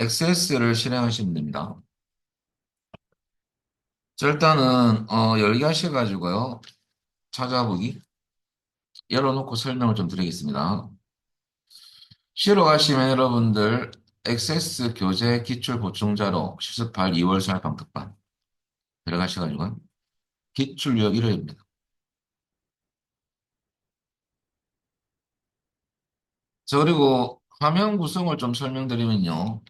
XS를 실행하시면 됩니다. 자, 일단은 열기 하셔가지고요. 찾아보기 열어놓고 설명을 좀 드리겠습니다. 쉬러 가시면 여러분들 XS 교재 기출 보충자료 실습할 2월 살방 특반 들어가셔가지고 기출력 1회입니다. 자, 그리고 화면 구성을 좀 설명드리면요.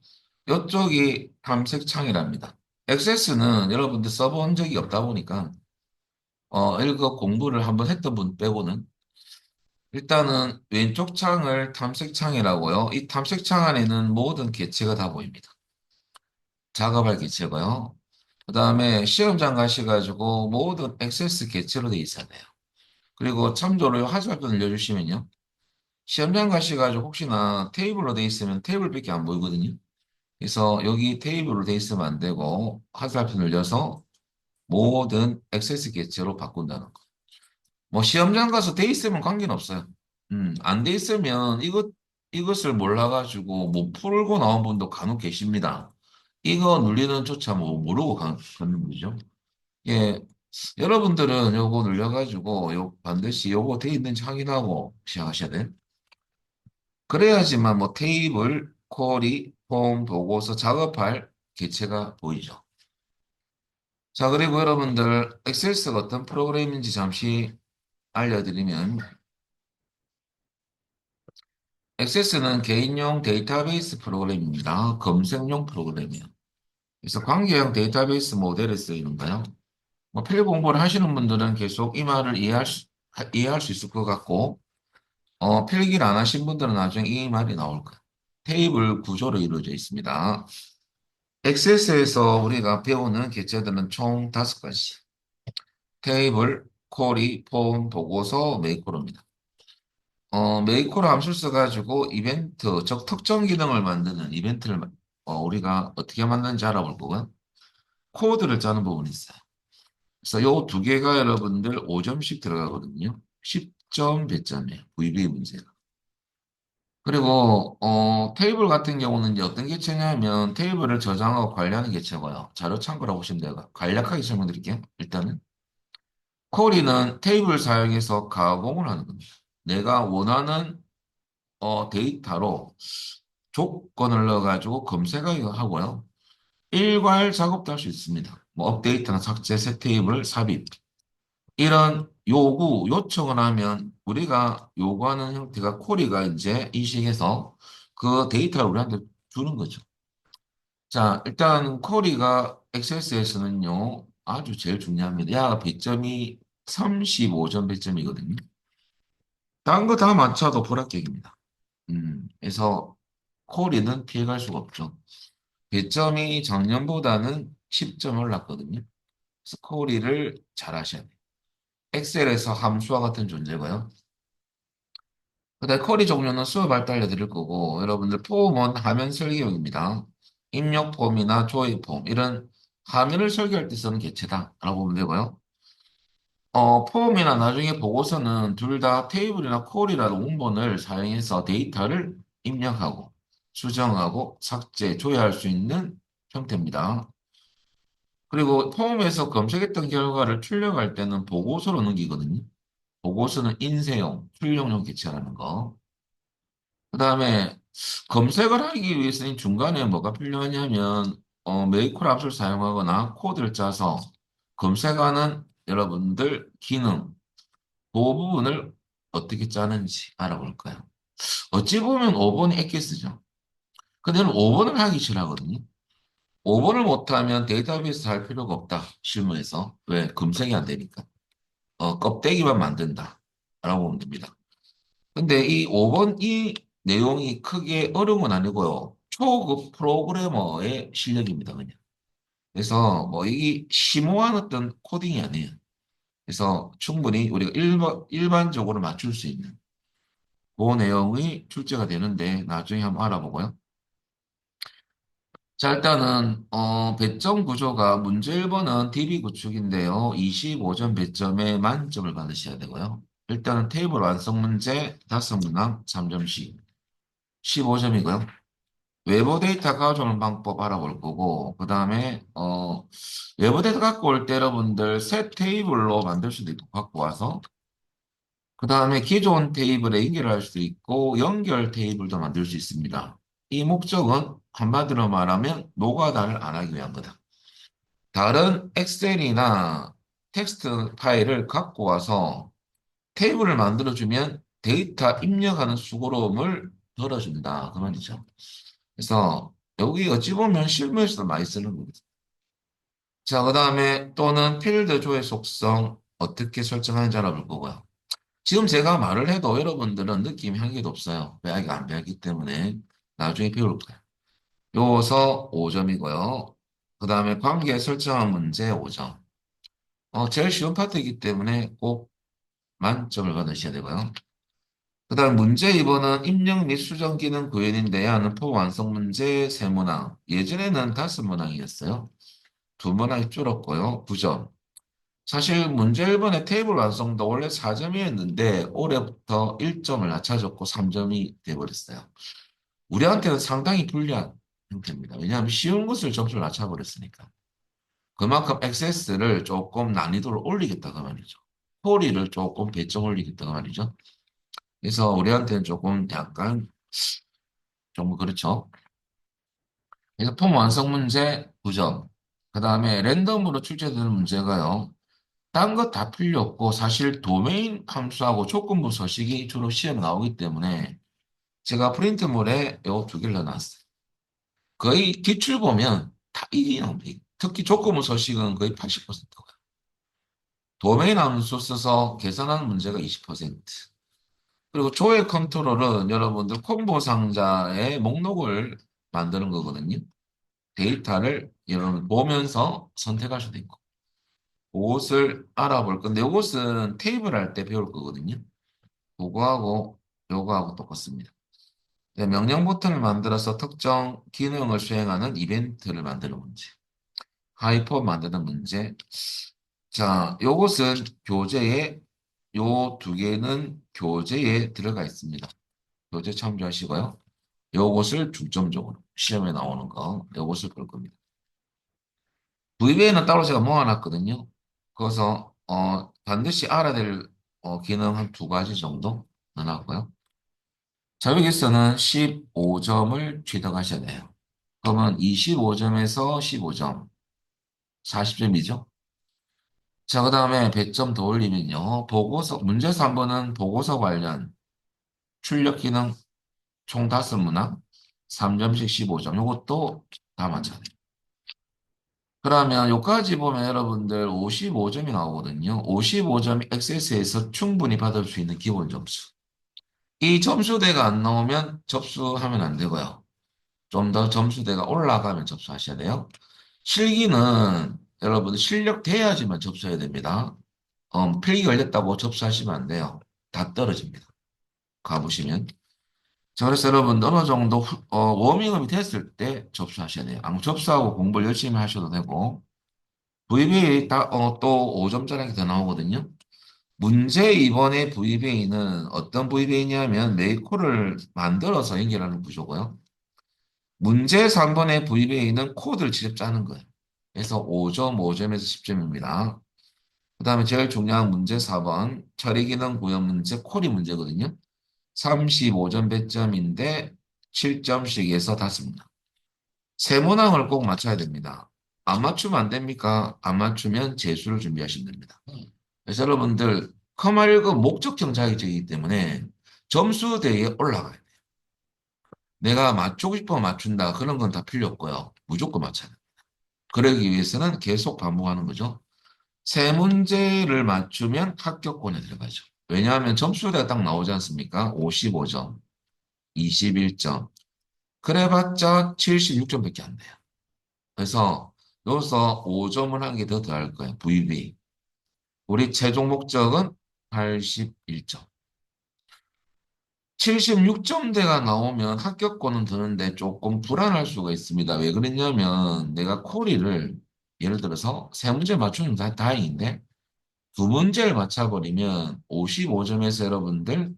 이쪽이 탐색창이랍니다. XS는 여러분들 써본 적이 없다 보니까 이거 공부를 한번 했던 분 빼고는 일단은 왼쪽 창을 탐색창이라고요. 이 탐색창 안에는 모든 개체가 다 보입니다. 작업할 개체고요. 그 다음에 시험장 가셔가지고 모든 액세스 개체로 돼 있어야 돼요. 그리고 참조로 하수활도 늘려주시면요. 시험장 가셔가지고 혹시나 테이블로 돼 있으면 테이블밖에 안 보이거든요. 그래서 여기 테이블로 돼 있으면 안 되고 하수활도 늘려서 모든 액세스 개체로 바꾼다는 거. 뭐 시험장 가서 돼 있으면 관계는 없어요. 안 돼 있으면 이것을 몰라가지고 못 풀고 나온 분도 간혹 계십니다. 이거 눌리는 조차 뭐 모르고 가는 분이죠. 예, 여러분들은 요거 눌려가지고 반드시 요거 돼 있는지 확인하고 시작하셔야 돼요. 그래야지만 뭐 테이블, 쿼리, 폼, 보고서 작업할 개체가 보이죠. 자, 그리고 여러분들 엑셀스가 어떤 프로그램인지 잠시 알려드리면 엑세스는 개인용 데이터베이스 프로그램입니다. 검색용 프로그램이에요. 그래서 관계형 데이터베이스 모델에 쓰이는가요? 뭐 필 공부를 하시는 분들은 계속 이 말을 이해할 수 있을 것 같고, 필기를 안 하신 분들은 나중에 이 말이 나올 거예요. 테이블 구조로 이루어져 있습니다. 엑세스에서 우리가 배우는 개체들은 총 5가지. 테이블, 쿼리, 폼, 보고서, 메이크로입니다. 메이커로 함수를 써가지고 이벤트, 즉 특정 기능을 만드는 이벤트를 우리가 어떻게 만드는지 알아볼 거고요. 코드를 짜는 부분이 있어요. 그래서 요 두 개가 여러분들 5점씩 들어가거든요. 10점, 100점이에요. VB 문제가. 그리고 테이블 같은 경우는 이제 어떤 개체냐면 테이블을 저장하고 관리하는 개체고요. 자료 참고라고 보시면 돼요. 간략하게 설명드릴게요. 일단은 쿼리는 테이블 사용해서 가공을 하는 겁니다. 내가 원하는 데이터로 조건을 넣어가지고 검색을 하고요. 일괄 작업도 할 수 있습니다. 뭐 업데이트나 삭제, 새 테이블, 삽입. 이런 요청을 하면 우리가 요구하는 형태가 쿼리가 이제 인식해서 그 데이터를 우리한테 주는 거죠. 자, 일단 쿼리가 엑셀스에서는요, 아주 제일 중요합니다. 야, 배점이 35점 배점이거든요. 다른 거 다 맞춰도 불합격입니다. 그래서 쿼리는 피해갈 수가 없죠. 배점이 작년보다는 10점 올랐거든요. 그래서 쿼리를 잘 하셔야 돼요. 엑셀에서 함수와 같은 존재고요. 그다음에 쿼리 종류는 수업 할 때 알려드릴 거고 여러분들 폼은 화면 설계용입니다. 입력 폼이나 조회 폼 이런 화면을 설계할 때 쓰는 개체다라고 보면 되고요. 폼이나 나중에 보고서는 둘 다 테이블이나 쿼리라는 원본을 사용해서 데이터를 입력하고 수정하고 삭제, 조회할 수 있는 형태입니다. 그리고 폼에서 검색했던 결과를 출력할 때는 보고서로 넘기거든요. 보고서는 인쇄용, 출력용 개체라는 거. 그 다음에 검색을 하기 위해서는 중간에 뭐가 필요하냐면 메이커 함수를 사용하거나 코드를 짜서 검색하는 여러분들 기능, 그 부분을 어떻게 짜는지 알아볼까요? 어찌 보면 5번이 엑기스죠. 근데 5번을 하기 싫어하거든요. 5번을 못하면 데이터베이스 할 필요가 없다. 실무에서. 왜? 검색이 안 되니까. 껍데기만 만든다. 라고 보면 됩니다. 근데 이 5번 이 내용이 크게 어려운 건 아니고요. 초급 프로그래머의 실력입니다, 그냥. 그래서 뭐 이게 심오한 어떤 코딩이 아니에요. 그래서 충분히 우리가 일반적으로 맞출 수 있는 그 내용이 출제가 되는데 나중에 한번 알아보고요. 자, 일단은 배점 구조가 문제 1번은 DB 구축인데요. 25점 배점에 만점을 받으셔야 되고요. 일단은 테이블 완성 문제 5문항 3점씩 15점이고요. 외부 데이터 가져오는 방법 알아볼 거고, 그 다음에, 외부 데이터 갖고 올 때 여러분들 새 테이블로 만들 수도 있고, 갖고 와서, 그 다음에 기존 테이블에 연결할 수 있고, 연결 테이블도 만들 수 있습니다. 이 목적은 한마디로 말하면 노가다를 안 하기 위한 거다. 다른 엑셀이나 텍스트 파일을 갖고 와서 테이블을 만들어주면 데이터 입력하는 수고로움을 덜어준다. 그 말이죠. 그래서 여기 어찌 보면 실무에서도 많이 쓰는 거거든요. 자, 그 다음에 또는 필드 조회 속성 어떻게 설정하는지 알아볼 거고요. 지금 제가 말을 해도 여러분들은 느낌이 한 개도 없어요. 왜 아직 안 배웠기 때문에 나중에 배울 거예요. 요서 5점이고요. 그 다음에 관계 설정한 문제 5점. 제일 쉬운 파트이기 때문에 꼭 만점을 받으셔야 되고요. 그 다음 문제 2번은 입력 및 수정 기능 구현인데야 하는 폼 완성 문제 3문항. 예전에는 5문항이었어요. 2문항이 줄었고요. 9점. 사실 문제 1번의 테이블 완성도 원래 4점이었는데 올해부터 1점을 낮춰줬고 3점이 돼버렸어요. 우리한테는 상당히 불리한 형태입니다. 왜냐하면 쉬운 것을 점수를 낮춰버렸으니까. 그만큼 액세스를 조금 난이도를 올리겠다 그 말이죠. 폴리를 조금 배점 올리겠다 그 말이죠. 그래서 우리한테는 조금 약간 좀 그렇죠. 그래서 폼 완성 문제 9점. 그 다음에 랜덤으로 출제되는 문제가요. 딴 거 다 필요 없고 사실 도메인 함수하고 조건부 서식이 주로 시험에 나오기 때문에 제가 프린트물에 요 두 개를 넣어놨어요. 거의 기출 보면 다 이게 나옵니다. 특히 조건부 서식은 거의 80%고요. 도메인 함수 써서 계산하는 문제가 20%. 그리고 조회 컨트롤은 여러분들 콤보 상자의 목록을 만드는 거거든요. 데이터를 여러분 보면서 선택할 수도 있고. 그것을 알아볼 건데 이것은 테이블 할 때 배울 거거든요. 그거하고 요거하고 똑같습니다. 네, 명령 버튼을 만들어서 특정 기능을 수행하는 이벤트를 만드는 문제. 하이퍼 만드는 문제. 자, 요것은 교재에 요 두 개는 교재에 들어가 있습니다. 교재 참조하시고요. 요것을 중점적으로 시험에 나오는 거 요것을 볼 겁니다. VBA는 따로 제가 모아놨거든요. 그래서 반드시 알아야 될 기능 한 두 가지 정도 넣어놨고요. 자, 여기서는 15점을 취득하셔야 돼요. 그러면 25점에서 15점, 40점이죠. 자, 그 다음에 100점 더 올리면요. 보고서, 문제 3번은 보고서 관련 출력 기능 총 5문항, 3점씩 15점. 이것도 다 맞춰야 돼요. 그러면 여기까지 보면 여러분들 55점이 나오거든요. 55점이 액세스에서 충분히 받을 수 있는 기본 점수. 이 점수대가 안 나오면 접수하면 안 되고요. 좀 더 점수대가 올라가면 접수하셔야 돼요. 실기는 여러분 실력 돼야지만 접수해야 됩니다. 필기 걸렸다고 접수하시면 안 돼요. 다 떨어집니다. 가보시면. 자, 그래서 여러분 어느 정도 워밍업이 됐을 때 접수하셔야 돼요. 아무 접수하고 공부를 열심히 하셔도 되고 VBA 또 5점짜리 더 나오거든요. 문제 이번에 VBA는 어떤 VBA냐면 메이코를 만들어서 연결하는 구조고요. 문제 3번의 VBA는 코드를 직접 짜는 거예요. 그래서 5점, 5점에서 10점입니다. 그 다음에 제일 중요한 문제 4번 처리 기능 구현 문제 콜이 문제거든요. 35점 배점인데 7점씩에서 닿습니다. 세 문항을 꼭 맞춰야 됩니다. 안 맞추면 안 됩니까? 안 맞추면 재수를 준비하시면 됩니다. 그래서 여러분들 커말고 목적형 자격증이기 때문에 점수대에 올라가야 돼요. 내가 맞추고 싶어 맞춘다. 그런 건 다 필요 없고요. 무조건 맞춰야 돼요. 그러기 위해서는 계속 반복하는 거죠. 세 문제를 맞추면 합격권에 들어가죠. 왜냐하면 점수대가 딱 나오지 않습니까? 55점, 21점. 그래봤자 76점밖에 안 돼요. 그래서 여기서 5점을 한 개 더 더할 거예요. VB. 우리 최종 목적은 81점. 76점대가 나오면 합격권은 드는데 조금 불안할 수가 있습니다. 왜 그랬냐면 내가 코리를 예를 들어서 세 문제 맞추면 다행인데 두 문제를 맞춰버리면 55점에서 여러분들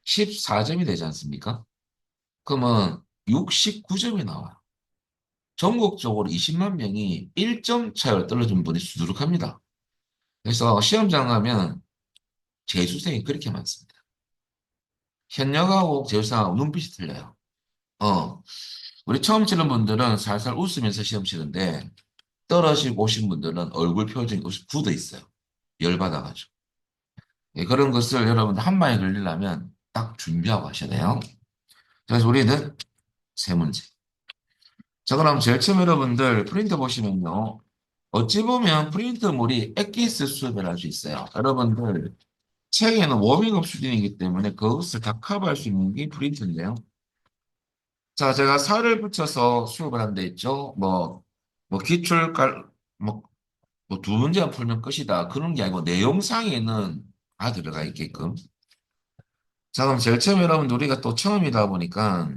14점이 되지 않습니까? 그러면 69점이 나와요. 전국적으로 20만 명이 1점 차이로 떨어진 분이 수두룩합니다. 그래서 시험장 가면 재수생이 그렇게 많습니다. 현역하고 재수생하고 눈빛이 틀려요. 어, 우리 처음 치는 분들은 살살 웃으면서 시험 치는데 떨어지고 오신 분들은 얼굴 표정이 굳어 있어요. 열받아가지고. 예, 그런 것을 여러분 한 방에 걸리려면 딱 준비하고 하셔야 돼요. 그래서 우리는 세 문제. 자, 그럼 제일 처음 여러분들 프린트 보시면요. 어찌 보면 프린트물이 엑기스 수업을 할 수 있어요. 여러분들 책에는 워밍업 수준이기 때문에 그것을 다 커버할 수 있는 게 프린트인데요. 자, 제가 살을 붙여서 수업을 한다 했죠. 뭐 기출 뭐, 뭐 두 문제만 풀면 끝이다. 그런 게 아니고 내용상에는 다 들어가 있게끔. 자, 그럼 제일 처음 여러분 우리가 또 처음이다 보니까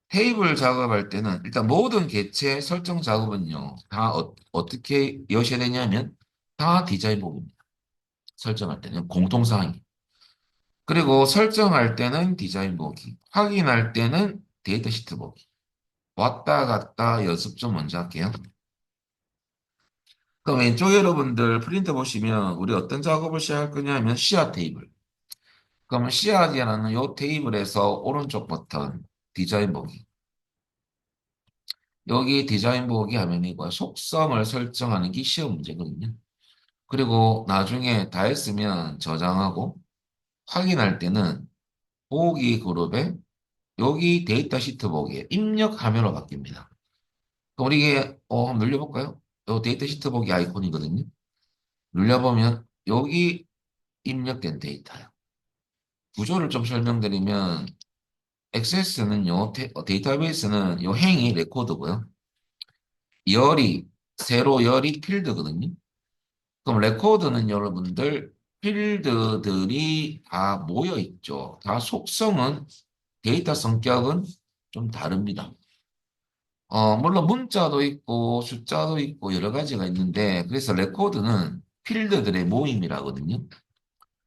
테이블 작업할 때는 일단 모든 개체 설정 작업은요. 다 떻게 여셔야 되냐면 다 디자인 부분입니다. 설정할 때는 공통사항이. 그리고 설정할 때는 디자인 보기. 확인할 때는 데이터 시트 보기. 왔다 갔다 연습 좀 먼저 할게요. 그럼 왼쪽 여러분들 프린트 보시면 우리 어떤 작업을 시작할 거냐면 씨앗 테이블. 그러면 씨앗이라는 이 테이블에서 오른쪽 버튼 디자인 보기. 여기 디자인 보기 화면이고 속성을 설정하는 게 시험 문제거든요. 그리고 나중에 다 했으면 저장하고 확인할 때는 보기 그룹에 여기 데이터 시트 보기에 입력 화면으로 바뀝니다. 그럼 우리 이게 한번 눌려볼까요? 요 데이터 시트 보기 아이콘이거든요. 눌려보면 여기 입력된 데이터요. 구조를 좀 설명드리면 액세스는요, 데이터베이스는 요 행이 레코드고요. 열이, 세로 열이 필드거든요. 그럼 레코드는 여러분들 필드들이 다 모여 있죠. 다 속성은 데이터 성격은 좀 다릅니다. 물론 문자도 있고 숫자도 있고 여러 가지가 있는데 그래서 레코드는 필드들의 모임이라거든요.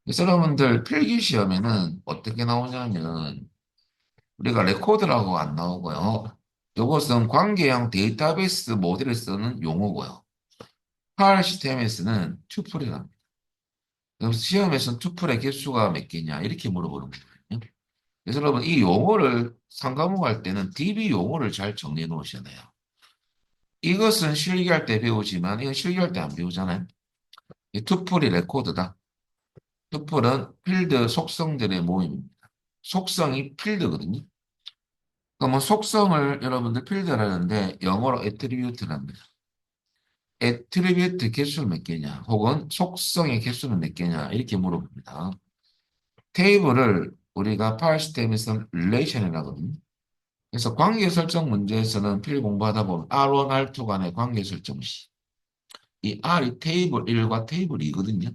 그래서 여러분들 필기 시험에는 어떻게 나오냐면 우리가 레코드라고 안 나오고요. 이것은 관계형 데이터베이스 모델을 쓰는 용어고요. 파일 시스템에서는 튜플이랍니다. 그럼 시험에서는 투플의 개수가 몇 개냐 이렇게 물어보는 거거든요. 그래서 여러분 이 용어를 상과목 때는 DB 용어를 잘 정리해 놓으셔야 돼요. 이것은 실기할 때 배우지만 이건 실기할 때 안 배우잖아요. 이 투플이 레코드다. 투플은 필드 속성들의 모임입니다. 속성이 필드거든요. 그러면 속성을 여러분들 필드라는데 영어로 애트리뷰트랍니다. 애트리뷰트 개수는 몇 개냐 혹은 속성의 개수는 몇 개냐 이렇게 물어봅니다. 테이블을 우리가 파일 시스템에서 릴레이션이라고 하거든요. 그래서 관계 설정 문제에서는 필 공부하다 보면 R1, R2 간의 관계 설정 시. 이 R이 테이블 1과 테이블 2거든요.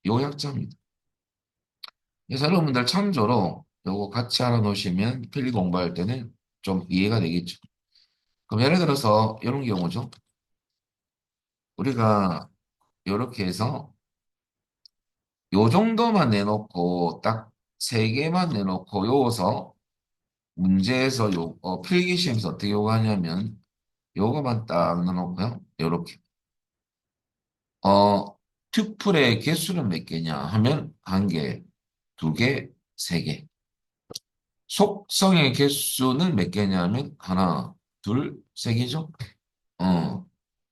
요약자입니다. 그래서 여러분들 참조로 요거 같이 알아놓으시면 필 공부할 때는 좀 이해가 되겠죠. 그럼 예를 들어서 이런 경우죠. 우리가 이렇게 해서 요 정도만 내놓고 딱 세 개만 내놓고 요서 문제에서 필기 시험에서 어떻게 요구하냐면 요거만 딱 넣어놓고요. 요렇게. 어, 튜플의 개수는 몇 개냐 하면 한 개, 두 개, 세 개. 속성의 개수는 몇 개냐면 하나, 둘, 세 개죠. 어,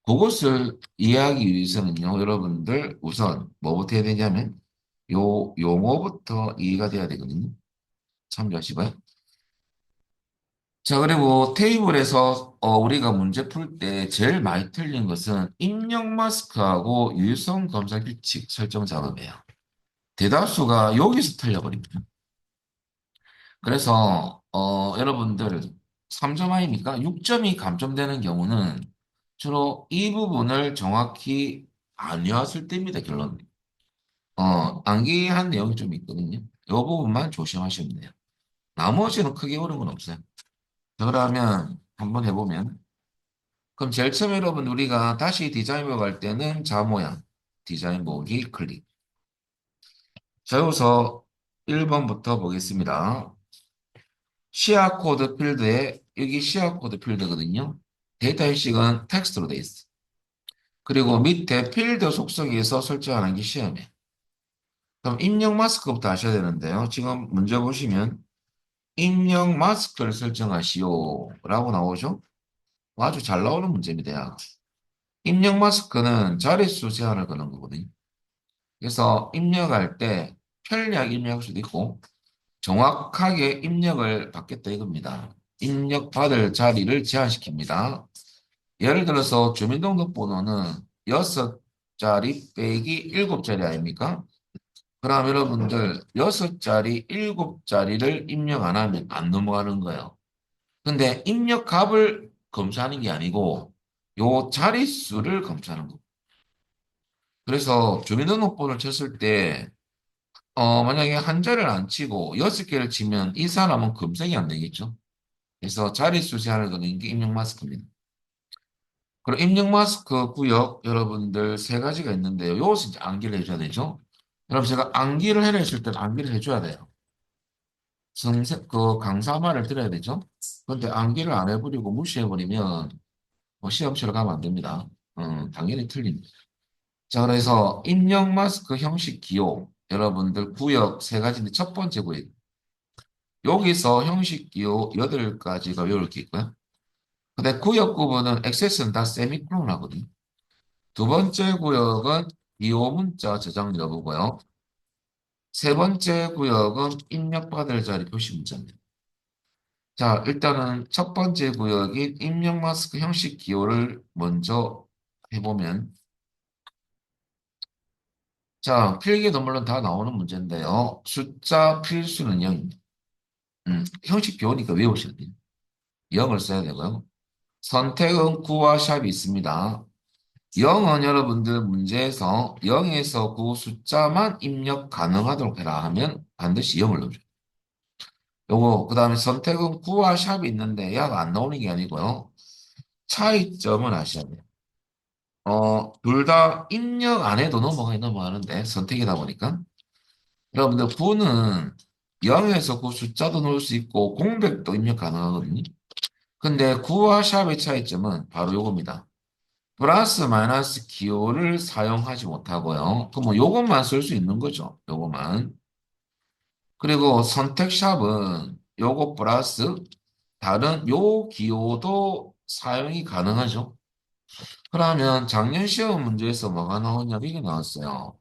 그것을 이해하기 위해서는요, 여러분들 우선 뭐부터 해야 되냐면 요 용어부터 이해가 돼야 되거든요. 참조하시고요. 자, 그리고 테이블에서 우리가 문제 풀 때 제일 많이 틀린 것은 입력 마스크하고 유성 검사 규칙 설정 작업이에요. 대다수가 여기서 틀려버립니다. 그래서 여러분들 3점 아닙니까? 6점이 감점되는 경우는 주로 이 부분을 정확히 안 외웠을 때입니다, 결론. 암기한 내용이 좀 있거든요. 이 부분만 조심하시면 돼요. 나머지는 크게 어려운 건 없어요. 자, 그러면 한번 해보면 그럼 제일 처음에 여러분 우리가 다시 디자인을 갈 때는 자 모양 디자인 보기 클릭. 자, 여기서 1번부터 보겠습니다. 시야 코드 필드에 여기 시야 코드 필드거든요. 데이터 형식은 텍스트로 돼 있어. 그리고 밑에 필드 속성에서 설정하는 게 시야면. 그럼 입력 마스크부터 하셔야 되는데요. 지금 문제 보시면 입력 마스크를 설정하시오 라고 나오죠. 아주 잘 나오는 문제입니다. 입력 마스크는 자릿수 제한을 거는 거거든요. 그래서 입력할 때 편리하게 입력할 수도 있고 정확하게 입력을 받겠다 이겁니다. 입력 받을 자리를 제한시킵니다. 예를 들어서 주민등록번호는 6자리 빼기 7자리 아닙니까? 그럼 여러분들 6자리, 7자리를 입력 안 하면 안 넘어가는 거예요. 근데 입력 값을 검사하는 게 아니고 요 자릿수를 검사하는 거. 그래서 주민등록번호를 쳤을 때 만약에 한 자리를 안 치고 6개를 치면 이 사람은 검색이 안 되겠죠. 그래서 자릿수 제한을 거는 게 입력 마스크입니다. 그리고 입력 마스크 구역 여러분들 세 가지가 있는데요. 요것은 이제 암기를 해줘야 되죠. 여러분 제가 암기를 해라 했을 때는 암기를 해줘야 돼요. 강사 말을 들어야 되죠. 그런데 암기를 안 해버리고 무시해버리면 뭐 시험 치러 가면 안 됩니다. 당연히 틀립니다. 자, 그래서 입력 마스크 형식 기호 여러분들 구역 세 가지인데 첫 번째 구역 여기서 형식 기호 8가지가 외울 게 있고요. 근데 구역 구분은 액세스는 다 세미콜론 하거든요. 두 번째 구역은 기호 문자 저장 여부고요. 세 번째 구역은 입력받을 자리 표시 문자입니다. 자, 일단은 첫 번째 구역인 입력 마스크 형식 기호를 먼저 해보면 자, 필기도 물론 다 나오는 문제인데요. 숫자 필수는 0입니다. 형식 기호니까 외우셔야 돼요. 0을 써야 되고요. 선택은 9와 샵이 있습니다. 0은 여러분들 문제에서 0에서 9 숫자만 입력 가능하도록 해라 하면 반드시 0을 넣어줘요. 요거, 그 다음에 선택은 9와 샵이 있는데 야가 안 나오는 게 아니고요. 차이점은 아셔야 돼요. 둘 다 입력 안 해도 넘어가는데 선택이다 보니까. 여러분들 9는 0에서 9 숫자도 넣을 수 있고 공백도 입력 가능하거든요. 근데 9와 샵의 차이점은 바로 요겁니다. 플러스 마이너스 기호를 사용하지 못하고요. 그럼 뭐 요것만 쓸 수 있는 거죠. 요것만. 그리고 선택 샵은 요거 플러스 다른 요 기호도 사용이 가능하죠. 그러면 작년 시험 문제에서 뭐가 나오냐 이게 나왔어요.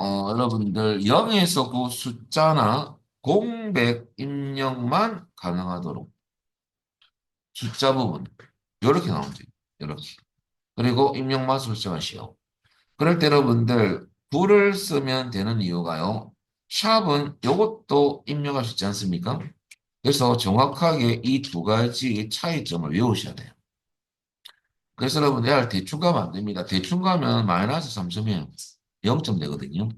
여러분들 0에서 9 숫자나 공백 입력만 가능하도록 숫자 부분 이렇게 나오죠. 이렇게. 그리고 입력 마술 설정하시오. 그럴 때 여러분들 불을 쓰면 되는 이유가요. 샵은 이것도 입력할 수 있지 않습니까? 그래서 정확하게 이 두 가지의 차이점을 외우셔야 돼요. 그래서 여러분 얘를 대충 가면 안 됩니다. 대충 가면 마이너스 3점이에요. 0점 되거든요.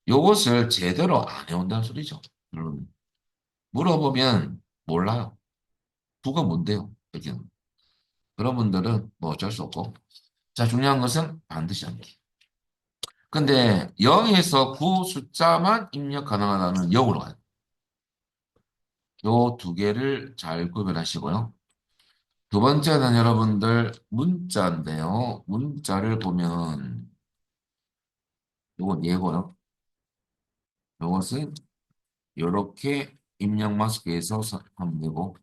요것을 제대로 안 해온다는 소리죠. 여러분. 물어보면 몰라요. 부가 뭔데요? 여기는. 그런 분들은 뭐 어쩔 수 없고. 자, 중요한 것은 반드시 암기. 근데 0에서 9 숫자만 입력 가능하다는 0으로 가요. 요 두 개를 잘 구별하시고요. 두 번째는 여러분들 문자인데요. 문자를 보면 요건 예고요. 요것은 이렇게 입력 마스크에서 하면 되고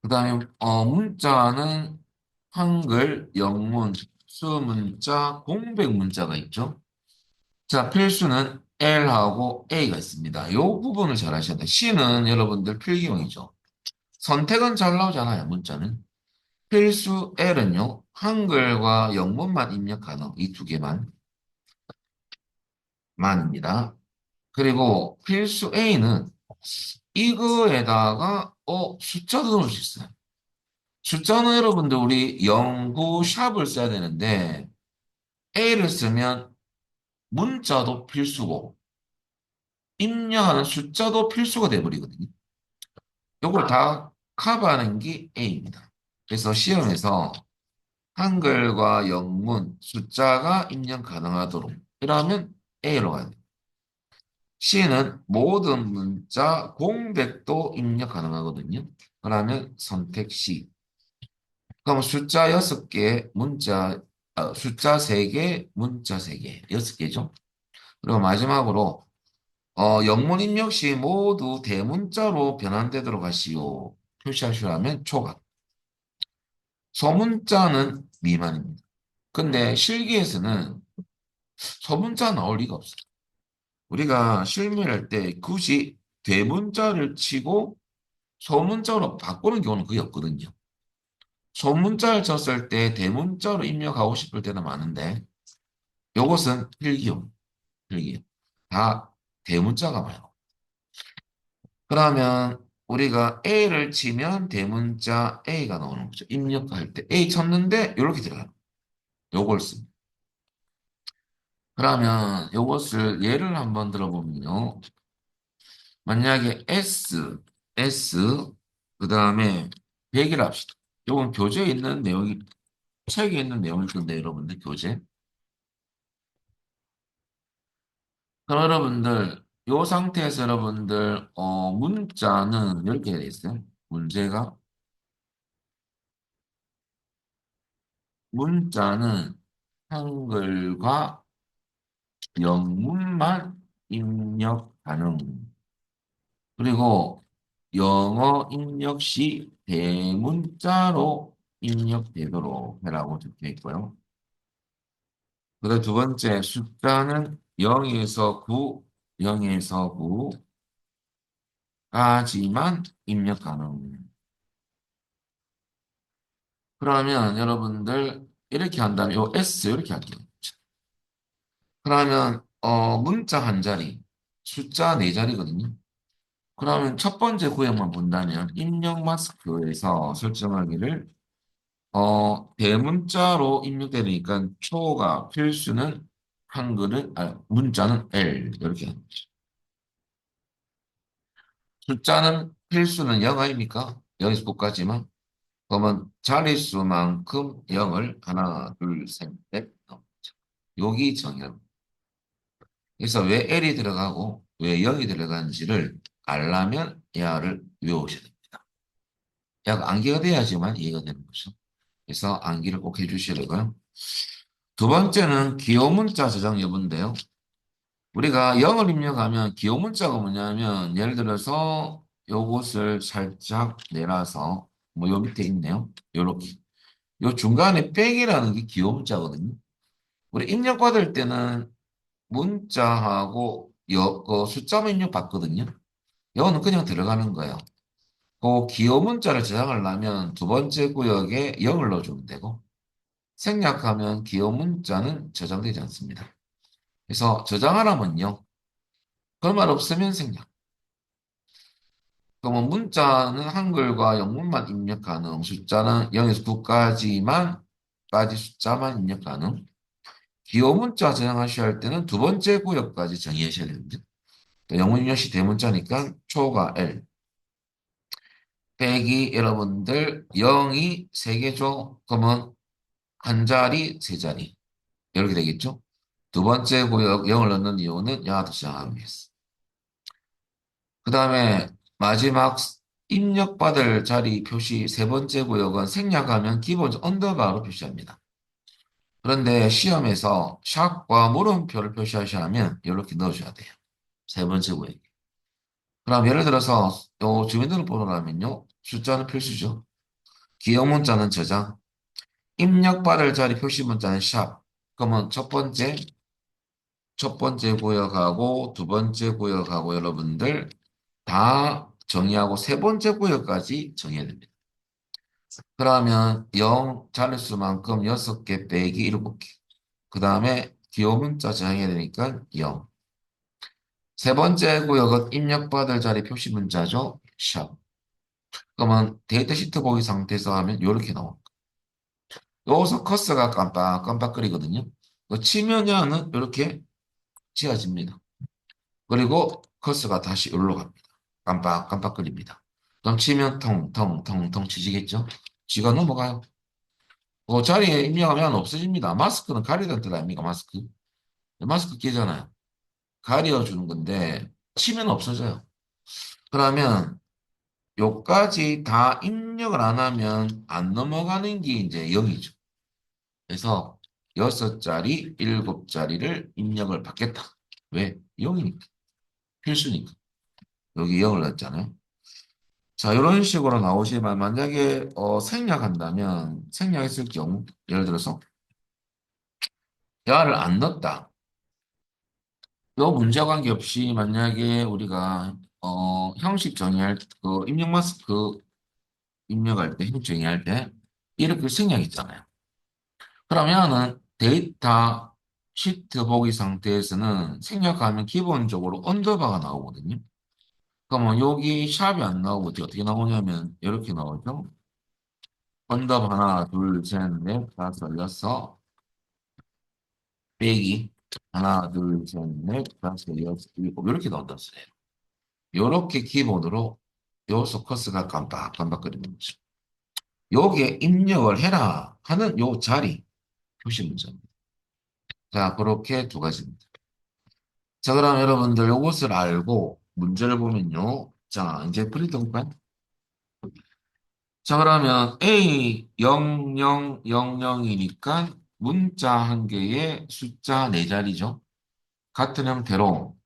그 다음에 문자는 한글, 영문, 수문자, 공백 문자가 있죠. 자, 필수는 L하고 A가 있습니다. 요 부분을 잘 하셔야 돼요. C는 여러분들 필기형이죠. 선택은 잘 나오잖아요, 문자는. 필수 L은요, 한글과 영문만 입력 가능, 이 두 개만, 만입니다. 그리고 필수 A는 이거에다가, 숫자도 넣을 수 있어요. 숫자는 여러분들 우리 영구 샵을 써야 되는데, A를 쓰면 문자도 필수고, 입력하는 숫자도 필수가 돼버리거든요. 요걸 다 커버하는 게 A입니다. 그래서 시험에서 한글과 영문, 숫자가 입력 가능하도록 이러면 A로 가야 돼요. C는 모든 문자 공백도 입력 가능하거든요. 그러면 선택 C. 그럼 숫자 6개, 숫자 3개, 문자 3개, 6개죠. 그리고 마지막으로, 영문 입력 시 모두 대문자로 변환되도록 하시오. 표시하시라면 초가. 소문자는 미만입니다. 근데 실기에서는 소문자 나올 리가 없어요. 우리가 실무를 할 때 굳이 대문자를 치고 소문자로 바꾸는 경우는 거의 없거든요. 소문자를 쳤을 때 대문자로 입력하고 싶을 때는 많은데 요것은 필기용, 필기용. 다 대문자가 많아요. 그러면 우리가 A를 치면 대문자 A가 나오는 거죠. 입력할 때 A 쳤는데 이렇게 들어가요. 요걸 씁니다. 그러면 요것을 예를 한번 들어보면요. 만약에 그 다음에 100이라 합시다. 요건 교재에 있는 내용이, 책에 있는 내용일 건데, 여러분들, 교재. 그럼 여러분들, 요 상태에서 여러분들, 문자는 이렇게 되어 있어요. 문자는 한글과 영문만 입력 가능. 그리고 영어 입력 시 대문자로 입력되도록 해라고 적혀 있고요. 그다음 두 번째 숫자는 0에서 9, 0에서 9까지만 입력 가능. 그러면 여러분들 이렇게 한다면 요 S 이렇게 할게요. 그러면 문자 한 자리, 숫자 네 자리거든요. 그러면 첫 번째 구역만 본다면 입력 마스크에서 설정하기를 대문자로 입력되니까 초가 필수는 한글은 문자는 L 이렇게 하는 거죠. 숫자는 필수는 0 아닙니까? 0에서 9까지만. 그러면 자릿수만큼 0을 하나, 둘, 셋, 넷 넣죠. 여기 정의합니다. 그래서 왜 L이 들어가고 왜 0이 들어가는지를 알려면 얘를 외우셔야 됩니다. 얘가 암기가 돼야지만 이해가 되는 거죠. 그래서 암기를 꼭 해주시려고요. 두 번째는 기호 문자 저장 여부인데요. 우리가 0을 입력하면 기호 문자가 뭐냐면 예를 들어서 요것을 살짝 내려서 뭐 요 밑에 있네요. 요렇게. 요 중간에 백이라는 게 기호 문자거든요. 우리 입력 받을 때는 문자하고 그 숫자만 입력 받거든요. 요거는 그냥 들어가는 거예요. 그 기호 문자를 저장하려면 두 번째 구역에 0을 넣어주면 되고 생략하면 기호 문자는 저장되지 않습니다. 그래서 저장하라면요. 그런 말 없으면 생략. 그러면 문자는 한글과 영문만 입력 가능, 숫자는 0에서 9까지만, 까지 숫자만 입력 가능. 기호 문자 저장하셔야 할 때는 두 번째 구역까지 정의하셔야 됩니다. 영문 입력시 대문자니까 초가 L. 빼기 여러분들 0이 3개죠. 그러면 한 자리, 세 자리. 이렇게 되겠죠. 두 번째 구역 0을 넣는 이유는 야도 저장하기 위해서. 그 다음에 마지막 입력받을 자리 표시 세 번째 구역은 생략하면 기본적으로 언더바로 표시합니다. 그런데 시험에서 샵과 물음표를 표시하시려면 이렇게 넣으셔야 돼요. 세 번째 구역. 그럼 예를 들어서 요 주민등록번호라면요. 숫자는 필수죠. 기억 문자는 저장. 입력받을 자리 표시 문자는 샵. 그러면 첫 번째 구역하고 두 번째 구역하고 여러분들 다 정의하고 세 번째 구역까지 정의해야 됩니다. 그러면 0 자릿수만큼 6개 빼기 7개. 그 다음에 기호 문자 저장해야 되니까 0. 세 번째 구역은 입력받을 자리 표시 문자죠. 샵. 그러면 데이터 시트 보기 상태에서 하면 이렇게 나옵니다. 여기서 커서가 깜빡깜빡거리거든요. 그 치면은 이렇게 지어집니다. 그리고 커서가 다시 여기로 갑니다. 깜빡깜빡거립니다. 그럼 치면 텅텅텅텅 치지겠죠? 쥐가 넘어가요. 그 자리에 입력하면 없어집니다. 마스크는 가리던 뜻 아닙니까? 마스크. 마스크 끼잖아요. 가려주는 건데 치면 없어져요. 그러면 요까지 다 입력을 안 하면 안 넘어가는 게 이제 0이죠. 그래서 6자리, 7자리를 입력을 받겠다. 왜? 0이니까. 필수니까. 여기 0을 넣었잖아요. 자, 이런 식으로 나오지만 만약에 생략한다면 생략했을 경우 예를 들어서 야를 안 넣었다. 요 문제와 관계없이 만약에 우리가 형식 정의할 입력 마스크 입력할 때 형식 정의할 때 이렇게 생략했잖아요. 그러면은 데이터 시트 보기 상태에서는 생략하면 기본적으로 언더바가 나오거든요. 그러면 여기 샵이 안 나오고 어떻게 나오냐면 이렇게 나오죠. 언더바 하나, 둘, 셋, 넷, 다섯, 여섯, 빼기 하나, 둘, 셋, 넷, 다섯, 여섯, 일곱 이렇게 나온다는 소리예요. 이렇게 기본으로 요 서커스가 깜빡깜빡거리는 거죠. 요게 입력을 해라 하는 요 자리 표시 문제입니다. 자, 그렇게 두 가지입니다. 자, 그럼 여러분들 요것을 알고 문제를 보면요. 자, 이제 프린트 볼까요? 자, 그러면 A 0000이니까 문자 한 개에 숫자 네 자리죠. 같은 형태로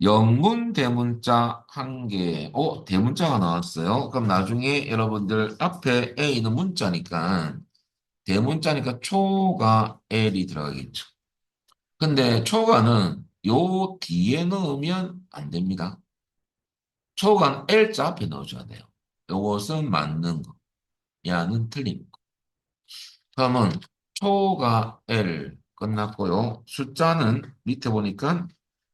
영문 대문자 한 개, 대문자가 나왔어요. 그럼 나중에 여러분들 앞에 A는 문자니까 대문자니까 초가 L이 들어가겠죠. 근데 초가는 요 뒤에 넣으면 안 됩니다. 초간 L자 앞에 넣어줘야 돼요. 요것은 맞는 거. 야는 틀린 거. 그러면 초가 L 끝났고요. 숫자는 밑에 보니까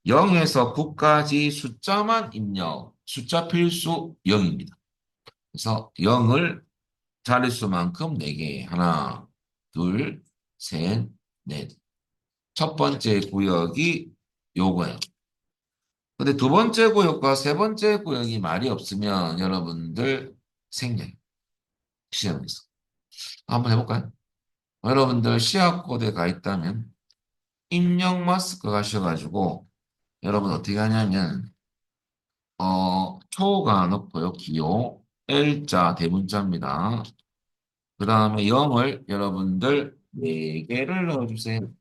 0에서 9까지 숫자만 입력. 숫자 필수 0입니다. 그래서 0을 자릿수만큼 4개. 하나, 둘, 셋, 넷. 첫 번째 구역이 요거예요. 근데 두 번째 구역과 세 번째 구역이 말이 없으면 여러분들 생략. 시험에서. 한번 해볼까요? 여러분들 시합 코드에 가 있다면 입력 마스크 가셔가지고 여러분 어떻게 하냐면 초가 넣고요. 기호 L자 대문자입니다. 그 다음에 0을 여러분들 4개를 넣어주세요.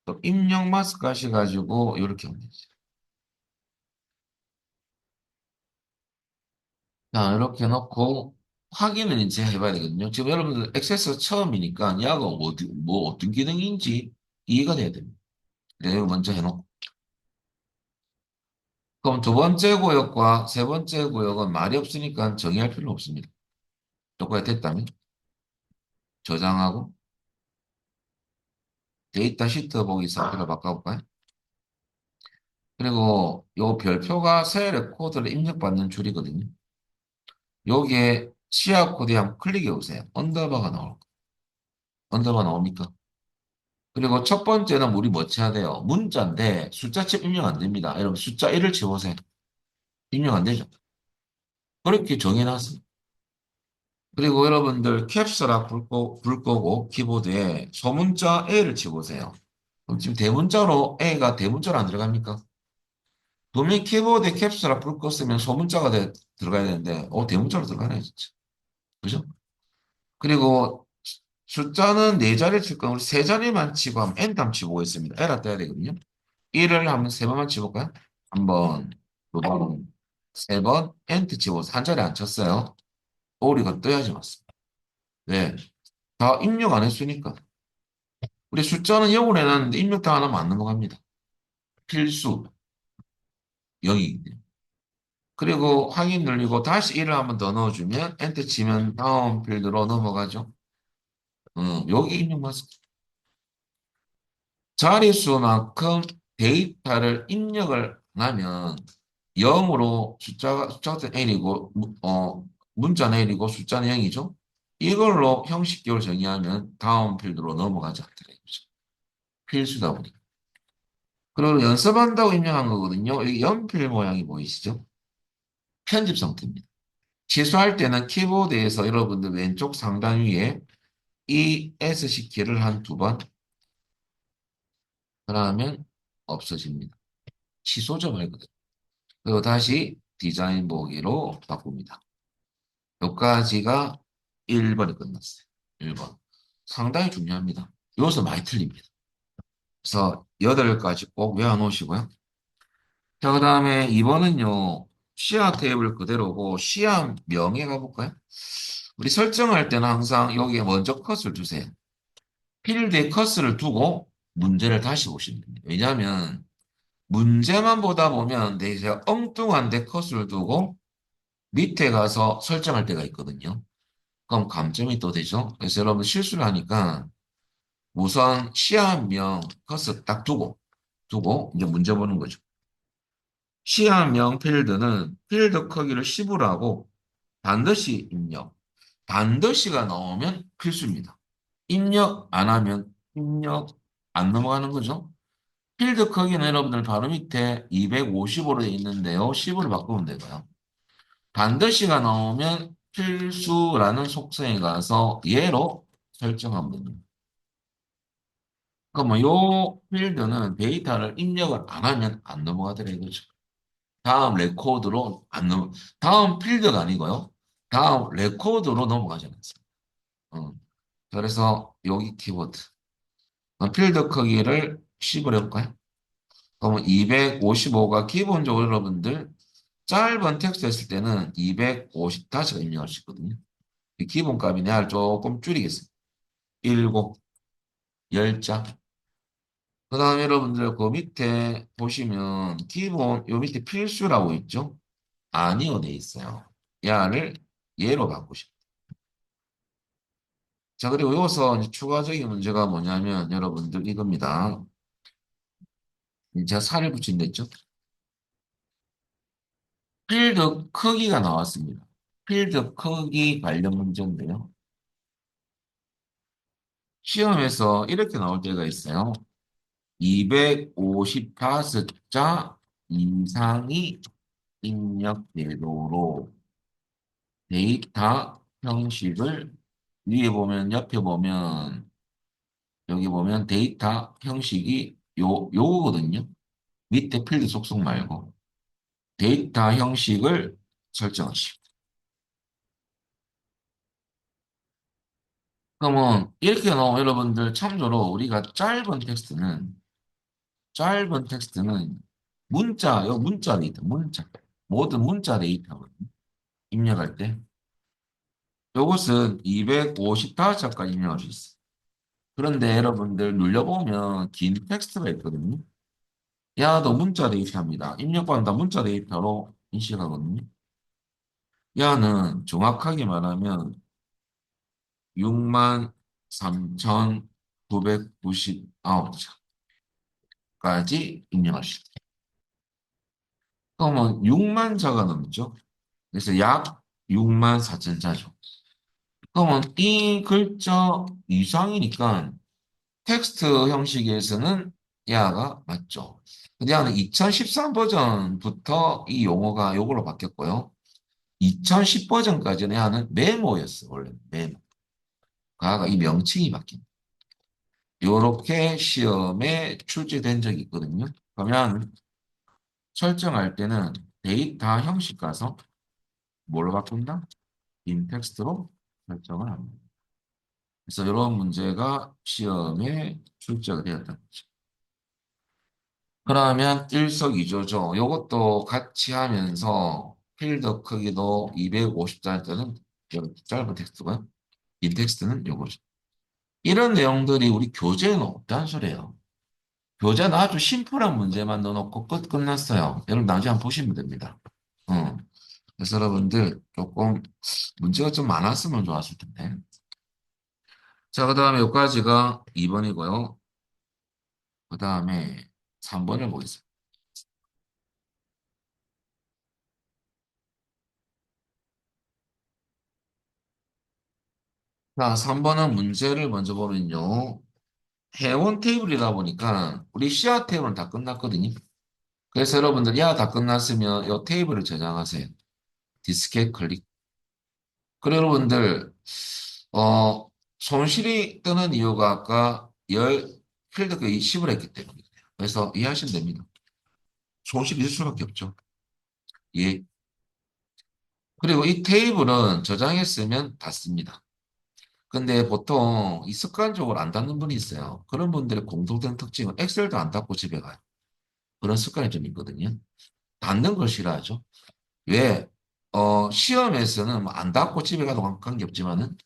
또 입력 마스크 하셔가지고 이렇게 하면 되죠. 자, 이렇게 넣고 확인을 이제 해봐야 되거든요. 지금 여러분들 액세스 처음이니까 야가 뭐 어떤 기능인지 이해가 돼야 됩니다. 그래서 이거 먼저 해놓고. 그럼 두 번째 구역과 세 번째 구역은 말이 없으니까 정의할 필요 없습니다. 똑같이 됐다면 저장하고 데이터 시트 보기 상태로 바꿔볼까요? 그리고 요 별표가 새 레코드를 입력받는 줄이거든요. 여기에 시야 코드에 한번 클릭해 보세요. 언더바가 나올 거예요. 언더바 나옵니까? 그리고 첫 번째는 우리 뭐 쳐야 돼요? 문자인데 숫자집 입력 안 됩니다. 여러분 숫자 1을 치보세요. 입력 안 되죠? 그렇게 정해놨습니다. 그리고 여러분들 캡스라 불 거고 키보드에 소문자 A를 치보세요. 그럼 지금 대문자로 A가 대문자로 안 들어갑니까? 분명히 키보드에 캡스라 불 껐으면 소문자가 들어가야 되는데 대문자로 들어가네 진짜. 그죠? 그리고 숫자는 네 자리 칠 거면 우리 세 자리만 치고 하면 N 단 치고 있습니다. L아 떠야 되거든요. 1을 하면 세 번만 치볼까요? 한 번, 두 번, 세 번, 엔트 치고 한 자리 안 쳤어요. 오리가 떠야지 맞습니다. 네. 다 입력 안 했으니까. 우리 숫자는 0으로 해놨는데 입력 다 안 하면 안 넘어갑니다. 필수 0이거든요. 그리고 확인 눌리고 다시 1을 한 번 더 넣어주면 엔터 치면 다음 필드로 넘어가죠. 여기 입력 맞습니다. 자릿수만큼 데이터를 입력을 하면 0으로 숫자가 N이고, 문자는 N이고 숫자는 0이죠. 이걸로 형식격을 정의하면 다음 필드로 넘어가지 않더라 이거죠. 필수다 보니까. 그리고 연습한다고 입력한 거거든요. 여기 연필 모양이 보이시죠? 편집 상태입니다. 취소할 때는 키보드에서 여러분들 왼쪽 상단 위에 ESC 키를 한 두 번, 그러면 없어집니다. 취소죠 말거든. 그리고 다시 디자인 보기로 바꿉니다. 여기까지가 1번이 끝났어요. 1번. 상당히 중요합니다. 여기서 많이 틀립니다. 그래서 8가지 꼭 외워놓으시고요. 자, 그 다음에 2번은요. 시야 테이블 그대로고 시야 명에 가볼까요? 우리 설정할 때는 항상 여기에 먼저 컷을 주세요. 필드에 컷을 두고 문제를 다시 보시면 됩니다. 왜냐하면 문제만 보다 보면 제가 엉뚱한데 컷을 두고 밑에 가서 설정할 때가 있거든요. 그럼 감점이 또 되죠. 그래서 여러분 실수를 하니까 우선 시야명 컷을 딱 두고 이제 문제 보는 거죠. 시야명 필드는 필드 크기를 10으로 하고 반드시 입력. 반드시가 나오면 필수입니다. 입력 안 하면 입력 안 넘어가는 거죠. 필드 크기는 여러분들 바로 밑에 255로 되어 있는데요. 10으로 바꾸면 되고요. 반드시가 나오면 필수라는 속성에 가서 얘로 설정하면 됩니다. 그러면 요 필드는 데이터를 입력을 안 하면 안 넘어가더라 이거죠. 다음 레코드로 안 넘어, 다음 필드가 아니고요. 다음 레코드로 넘어가지 않습니다. 어, 그래서 여기 키워드. 필드 크기를 10으로 해볼까요? 그러면 255가 기본적으로 여러분들 짧은 텍스트 했을 때는 250다시가 입력할 수 있거든요. 이 기본값이 내가 조금 줄이겠습니다. 7, 10자. 그 다음에 여러분들 그 밑에 보시면 기본 요 밑에 필수라고 있죠? 아니요 돼 있어요. 야를 얘로 바꾸십니다. 자, 그리고 여기서 이제 추가적인 문제가 뭐냐면 여러분들 이겁니다. 제가 살을 붙인다 했죠? 필드 크기가 나왔습니다. 필드 크기 관련 문제인데요. 시험에서 이렇게 나올 때가 있어요. 255자 이상이 입력되도록 데이터 형식을 위에 보면 옆에 보면 여기 보면 데이터 형식이 요거거든요. 밑에 필드 속성 말고 데이터 형식을 설정하시고 그러면 이렇게 나오면 여러분들 참조로 우리가 짧은 텍스트는 문자 데이터 모든 문자 데이터거든요. 입력할 때 요것은 255자까지 입력할 수 있어요. 그런데 여러분들 눌려보면 긴 텍스트가 있거든요. 야도 문자 데이터입니다. 입력받는다 문자 데이터로 인식하거든요. 야는 정확하게 말하면 6만 3,999자까지 입력할 수 있어요. 그러면 6만 자가 넘죠. 그래서 약 6만 4천 자죠. 그러면 이 글자 이상이니까 텍스트 형식에서는 야가 맞죠. 근데 야는 2013 버전부터 이 용어가 요걸로 바뀌었고요. 2010 버전까지는 야는 메모였어, 원래 메모. 가가 이 명칭이 바뀐. 요렇게 시험에 출제된 적이 있거든요. 그러면 설정할 때는 데이터 형식 가서 뭘로 바꾼다? 인 텍스트로 설정을 합니다. 그래서 이런 문제가 시험에 출제가 되었다. 그러면 일석이조죠. 이것도 같이 하면서 필드 크기도 250자리짜리는 짧은 텍스트고요. 긴 텍스트는 요거죠. 이런 내용들이 우리 교재에는 없다는 소리예요. 교재는 아주 심플한 문제만 넣어놓고 끝났어요. 여러분 나중에 한번 보시면 됩니다. 그래서 여러분들 조금 문제가 좀 많았으면 좋았을 텐데. 자, 그 다음에 여기까지가 2번이고요. 그 다음에 3번을 보겠습니다. 자, 3번은 문제를 먼저 보면요. 회원 테이블이다 보니까 우리 씨앗 테이블은 다 끝났거든요. 그래서 여러분들 야 다 끝났으면 이 테이블을 저장하세요. 디스켓 클릭. 그리고 여러분들 손실이 뜨는 이유가 아까 열 필드가 20을 했기 때문이에요. 그래서 이해하시면 됩니다. 손실이 있을 수밖에 없죠. 예. 그리고 이 테이블은 저장했으면 닫습니다. 근데 보통 이 습관적으로 안 닫는 분이 있어요. 그런 분들의 공통된 특징은 엑셀도 안 닫고 집에 가요. 그런 습관이 좀 있거든요. 닫는 걸 싫어하죠. 왜? 시험에서는 뭐안 닫고 집에 가도 관계없지만은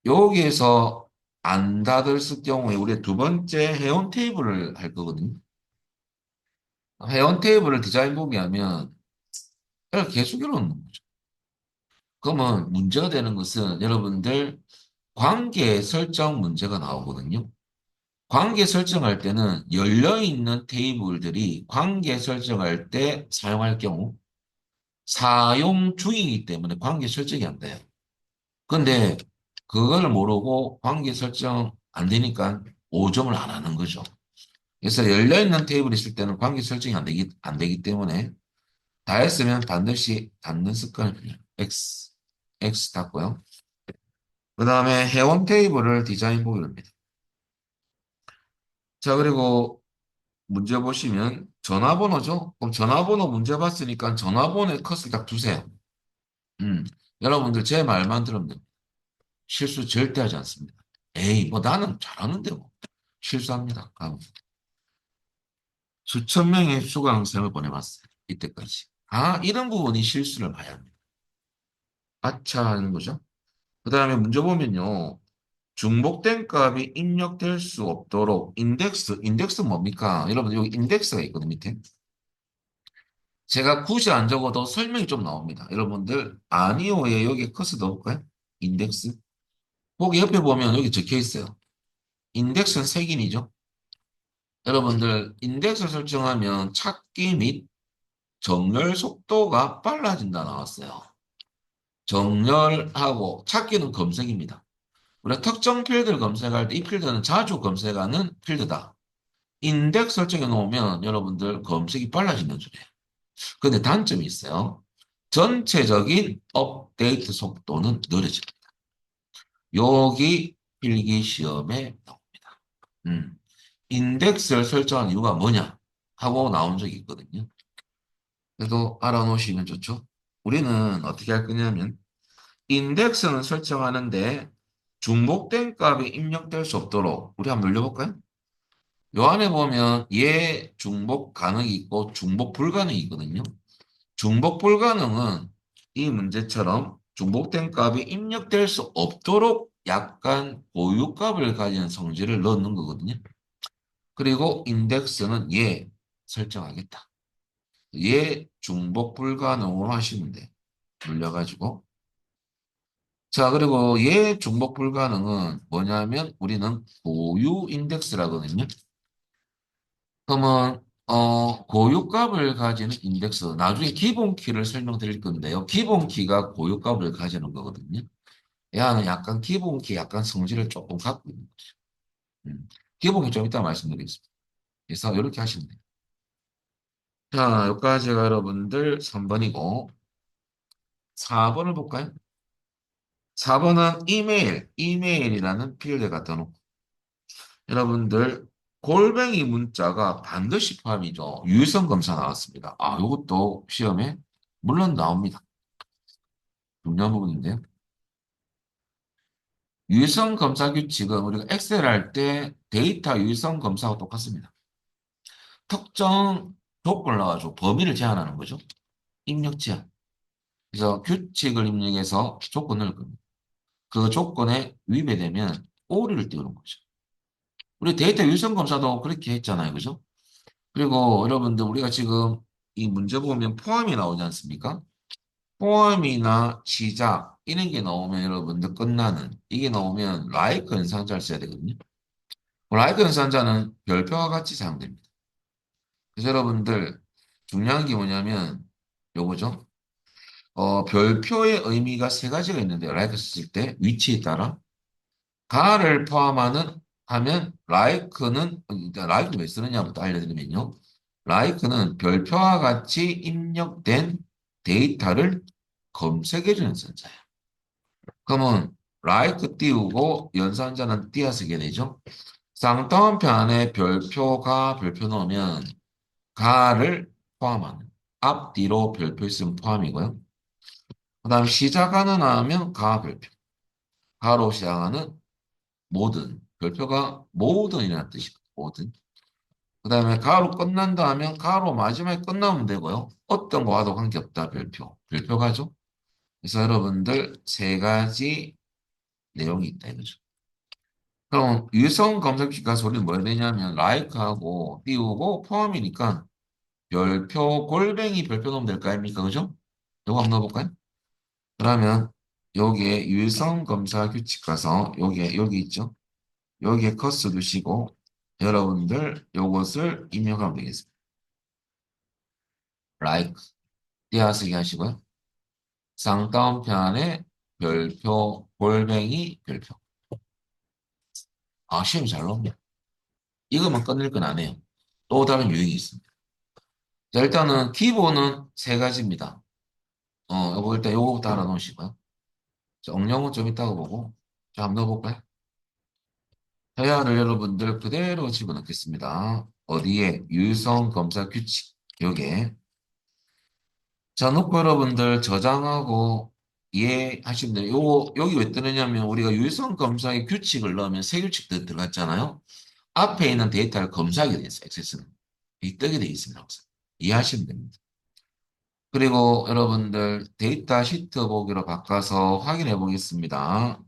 여기에서 안 닫을 경우에 우리 두 번째 회원 테이블을 할 거거든요. 회원 테이블을 디자인 보기 하면 이렇게 계속 이러는 거죠. 그러면 문제가 되는 것은 여러분들 관계 설정 문제가 나오거든요. 관계 설정할 때는 열려있는 테이블들이 관계 설정할 때 사용할 경우 사용 중이기 때문에 관계 설정이 안 돼요. 근데 그걸 모르고 관계 설정 안 되니까 5점을 안 하는 거죠. 그래서 열려있는 테이블이 있을 때는 관계 설정이 안 되기 때문에 다 했으면 반드시 닫는 습관을 들여요. X 닫고요. 그 다음에 회원 테이블을 디자인 보기입니다. 자, 그리고 문제 보시면 전화번호죠? 그럼 전화번호 문제 봤으니까 전화번호의 컷을 딱 두세요. 음, 여러분들 제 말만 들으면 됩니다. 실수 절대 하지 않습니다. 에이, 뭐 나는 잘하는데 뭐. 실수합니다. 수천 명의 수강생을 보내봤어요. 이때까지. 아, 이런 부분이 실수를 많이 합니다. 아차 하는 거죠. 그 다음에 문제 보면요. 중복된 값이 입력될 수 없도록 인덱스 뭡니까? 여러분 여기 인덱스가 있거든요, 밑에. 제가 굳이 안 적어도 설명이 좀 나옵니다. 여러분들 아니오에 여기 커서 넣을까요? 인덱스. 거기 옆에 보면 여기 적혀 있어요. 인덱스는 색인이죠. 여러분들 인덱스 설정하면 찾기 및 정렬 속도가 빨라진다 나왔어요. 정렬하고 찾기는 검색입니다. 우리가 특정 필드를 검색할 때 이 필드는 자주 검색하는 필드다. 인덱스 설정해 놓으면 여러분들 검색이 빨라진다는 소리예요. 근데 단점이 있어요. 전체적인 업데이트 속도는 느려집니다. 여기 필기 시험에 나옵니다. 음. 인덱스를 설정한 이유가 뭐냐 하고 나온 적이 있거든요. 그래도 알아놓으시면 좋죠. 우리는 어떻게 할 거냐면 인덱스는 설정하는데 중복된 값이 입력될 수 없도록 우리 한번 눌려볼까요? 요 안에 보면 예 중복 가능이 있고 중복 불가능이 있거든요. 중복 불가능은 이 문제처럼 중복된 값이 입력될 수 없도록 약간 고유값을 가진 성질을 넣는 거거든요. 그리고 인덱스는 예 설정하겠다. 예 중복 불가능으로 하시면 돼요. 눌려가지고. 자, 그리고 예 중복 불가능은 뭐냐면 우리는 고유 인덱스라거든요. 그러면 고유값을 가지는 인덱스 나중에 기본키를 설명드릴 건데요. 기본키가 고유값을 가지는 거거든요. 얘는 약간 기본키 약간 성질을 조금 갖고 있는 거죠. 기본키 좀 이따 말씀드리겠습니다. 그래서 이렇게 하시면 돼요. 자, 여기까지가 여러분들 3번이고 4번을 볼까요? 4번은 이메일이라는 필드 갖다 놓고 여러분들 골뱅이 문자가 반드시 포함이죠. 유효성 검사 나왔습니다. 아, 이것도 시험에 물론 나옵니다. 중요한 부분인데요. 유효성 검사 규칙은 우리가 엑셀 할 때 데이터 유효성 검사와 똑같습니다. 특정 조건을 넣어가지고 범위를 제한하는 거죠. 입력 제한. 그래서 규칙을 입력해서 조건을 넣을 겁니다. 그 조건에 위배되면 오류를 띄우는 거죠. 우리 데이터 유효성 검사도 그렇게 했잖아요. 그죠? 그리고 여러분들 우리가 지금 이 문제 보면 포함이 나오지 않습니까? 포함이나 시작 이런 게 나오면 여러분들 끝나는 이게 나오면 라이크 연산자를 써야 되거든요. 라이크 연산자는 별표와 같이 사용됩니다. 그래서 여러분들 중요한 게 뭐냐면 요거죠. 별표의 의미가 세 가지가 있는데 라이크 썼을 때 위치에 따라 가를 포함하는 하면 라이크는 라이크 왜 쓰느냐부터 알려드리면요. 라이크는 별표와 같이 입력된 데이터를 검색해주는 선자예요. 그러면 라이크 띄우고 연산자는 띄어쓰게 되죠. 쌍따옴표 안에 별표 넣으면 가를 포함하는 앞뒤로 별표 있으면 포함이고요. 그 다음 시작하는 하면 가 별표. 가로 시작하는 모든 별표가 모든이라는 뜻이고 모든. 그 다음에 가로 끝난다 하면 가로 마지막에 끝나면 되고요. 어떤 거와도 관계없다 별표. 별표가죠. 그래서 여러분들 세 가지 내용이 있다 이거죠. 그럼 유성 검색 기가 소리는 뭐 해야 되냐면 라이크하고 띄우고 포함이니까 별표 골뱅이 별표 넣으면 될 거 아닙니까? 그죠? 요거 한번 넣어볼까요? 그러면 여기에 유성 검사 규칙 가서 여기에 여기 있죠? 여기에 커스 두시고 여러분들 요것을 입력하면 되겠습니다. like 띄어쓰기 하시고요. 쌍따옴편에 별표 골뱅이 별표. 아 시험 잘 나오네. 이것만 끝낼 건 아니에요. 또 다른 유형이 있습니다. 자 일단은 기본은 세 가지입니다. 요거 일단 요거부터 알아놓으시고요. 자, 응용은 좀 이따가 보고 자 한번 넣어볼까요? 회화를 여러분들 그대로 집어넣겠습니다. 어디에? 유성 검사 규칙. 여기에. 자, 놓고 여러분들 저장하고 이해하시면 돼요. 요거, 여기 왜 뜨느냐면 우리가 유성 검사의 규칙을 넣으면 새 규칙도 들어갔잖아요. 앞에 있는 데이터를 검사하게 돼 있어요. 액세스는. 이 뜨게 돼 있습니다. 항상. 이해하시면 됩니다. 그리고 여러분들 데이터 시트 보기로 바꿔서 확인해 보겠습니다.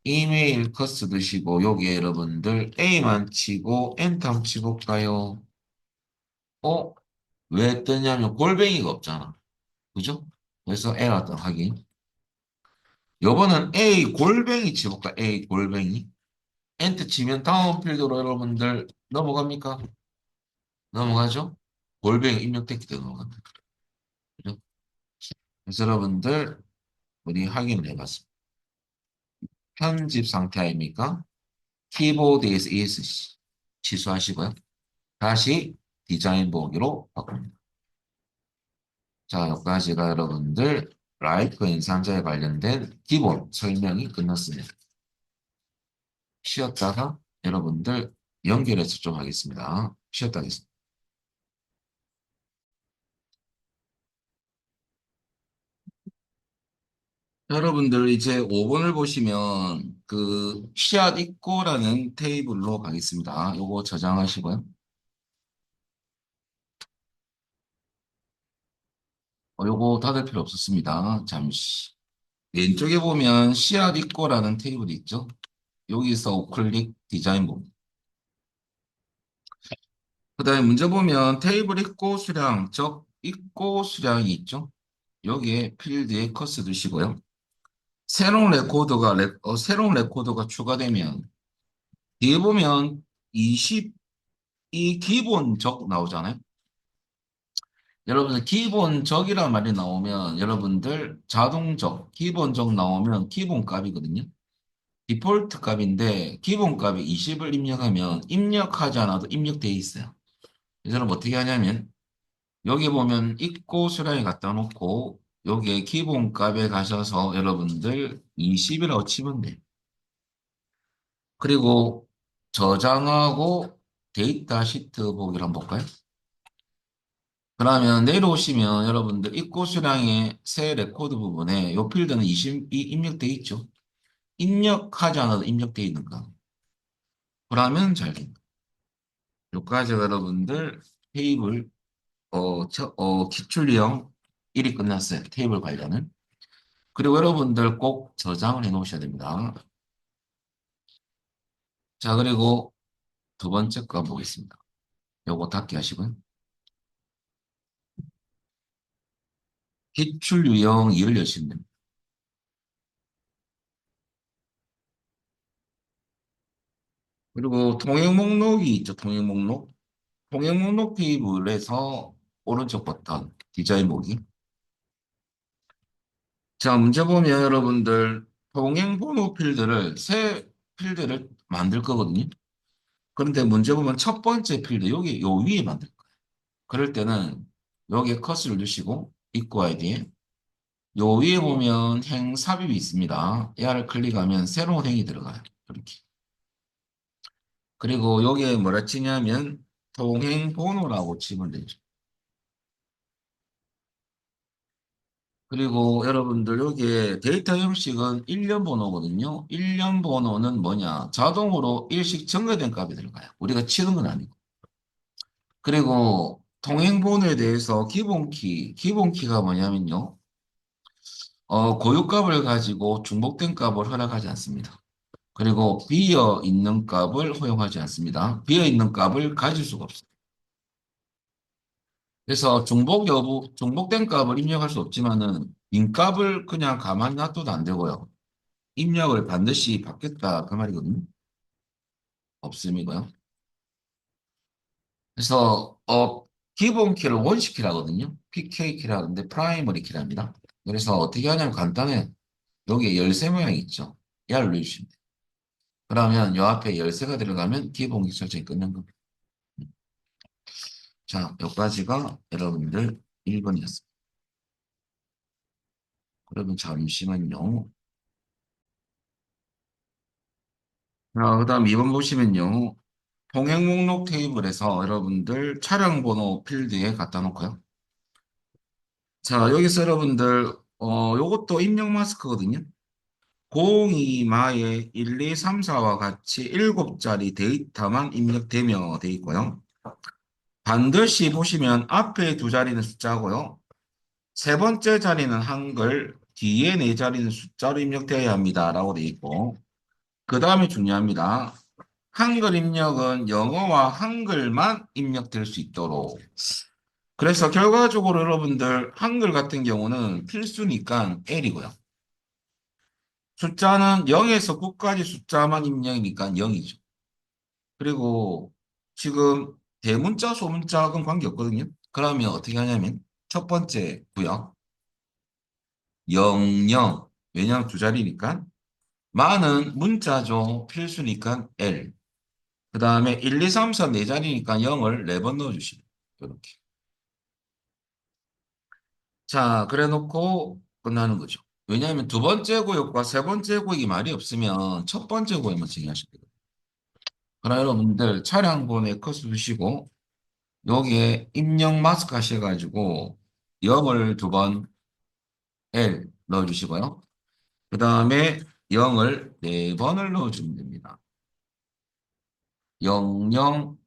이메일 커스 드시고 여기에 여러분들 A만 치고 엔터 한번 치볼까요? 어? 왜 뜨냐면 골뱅이가 없잖아. 그죠? 그래서 에러 떴 확인. 요거는 A 골뱅이 치볼까? A 골뱅이. 엔터 치면 다음 필드로 여러분들 넘어갑니까? 넘어가죠? 골뱅이 입력됐기 때문에 넘어간다. 그죠? 그래서 여러분들 우리 확인을 해봤습니다. 편집 상태 아닙니까? 키보드에서 ESC 취소하시고요. 다시 디자인 보기로 바꿉니다. 자, 여기까지가 여러분들 라이프 인산자에 관련된 기본 설명이 끝났습니다. 쉬었다가 여러분들 연결해서 좀 하겠습니다. 쉬었다 하겠습니다. 여러분들 이제 5번을 보시면 그 시앗 입고라는 테이블로 가겠습니다. 요거 저장하시고요. 요거 닫을 필요 없었습니다. 잠시. 왼쪽에 보면 씨앗 입고라는 테이블이 있죠. 여기서 우클릭 디자인 봅니다. 그 다음에 문제 보면 테이블 입고 수량, 적 입고 수량이 있죠. 여기에 필드에 커스 두시고요. 새로운 레코드가 추가되면 뒤에 보면 20이 기본 적 나오잖아요. 여러분들 기본 적이란 말이 나오면 여러분들 자동적, 기본 적 나오면 기본 값이거든요. 디폴트 값인데 기본 값이 20을 입력하면 입력하지 않아도 입력돼 있어요. 그래서 여러분 어떻게 하냐면 여기 보면 입고 수량에 갖다 놓고 여기에 기본 값에 가셔서 여러분들 20이라고 치면 돼요. 그리고 저장하고 데이터 시트 보기를 한번 볼까요? 그러면 내려오시면 여러분들 입고 수량의 새 레코드 부분에 이 필드는 20이 입력돼 있죠. 입력하지 않아도 입력돼 있는 거. 그러면 잘 됩니다. 여기까지 여러분들 테이블 기출 유형 1이 끝났어요. 테이블 관련은. 그리고 여러분들 꼭 저장을 해 놓으셔야 됩니다. 자, 그리고 두 번째 거 보겠습니다. 요거 닫기 하시고요. 기출 유형 2를 여시면 됩니다. 그리고 통행 목록이 있죠. 통행 목록. 통행 목록 테이블에서 오른쪽 버튼 디자인 보기. 자, 문제 보면 여러분들 통행 번호 필드를 새 필드를 만들 거거든요. 그런데 문제 보면 첫 번째 필드 여기 요 위에 만들 거예요. 그럴 때는 여기에 커서를 두시고 입구 아이디에 요 위에 보면 행 삽입이 있습니다. 얘를 클릭하면 새로운 행이 들어가요. 이렇게. 그리고 여기에 뭐라 치냐면 통행 번호라고 치면 되죠. 그리고 여러분들 여기에 데이터 형식은 일련 번호거든요. 일련 번호는 뭐냐? 자동으로 일씩 정거된 값이 들어가요. 우리가 치는 건 아니고. 그리고 통행 번호에 대해서 기본키가 뭐냐면요. 고유값을 가지고 중복된 값을 허락하지 않습니다. 그리고 비어 있는 값을 허용하지 않습니다. 비어 있는 값을 가질 수가 없어요. 그래서 중복된 값을 입력할 수 없지만은 빈값을 그냥 가만히 놔둬도 안 되고요. 입력을 반드시 받겠다 그 말이거든요. 없음이고요. 그래서 기본 키를 원시 키라거든요. PK 키라는데 프라이머리 키랍니다. 그래서 어떻게 하냐면 간단해. 여기에 열쇠 모양 있죠. 얘를 눌러주시면 돼요. 그러면 요 앞에 열쇠가 들어가면 기본 키 설정이 끝난 겁니다. 자, 여기까지가 여러분들 1번이었습니다. 그러면 잠시만요. 자, 그다음 2번 보시면요. 통행 목록 테이블에서 여러분들 차량 번호 필드에 갖다 놓고요. 자, 여기서 여러분들, 요것도 입력 마스크거든요. 02마에 1, 2, 3, 4와 같이 7자리 데이터만 입력되며 돼 있고요. 반드시 보시면 앞에 두 자리는 숫자고요. 세 번째 자리는 한글, 뒤에 네 자리는 숫자로 입력되어야 합니다. 라고 돼 있고. 그 다음에 중요합니다. 한글 입력은 영어와 한글만 입력될 수 있도록. 그래서 결과적으로 여러분들 한글 같은 경우는 필수니까 L이고요. 숫자는 0에서 9까지 숫자만 입력이니까 0이죠. 그리고 지금 대문자, 소문자하고는 관계없거든요. 그러면 어떻게 하냐면 첫 번째 구역 00. 왜냐하면 두 자리니까. 많은 문자죠. 필수니까 L. 그 다음에 1, 2, 3, 4 네 자리니까 0을 4번 넣어주시면 이렇게. 자, 그래 놓고 끝나는 거죠. 왜냐하면 두 번째 구역과 세 번째 구역이 말이 없으면 첫 번째 구역만 정의하시면 돼요. 그럼 여러분들 차량 번호에 컷을 두시고 여기에 입력 마스크 하셔가지고 0을 두 번 L 넣어주시고요. 그 다음에 0을 네 번을 넣어주면 됩니다. 00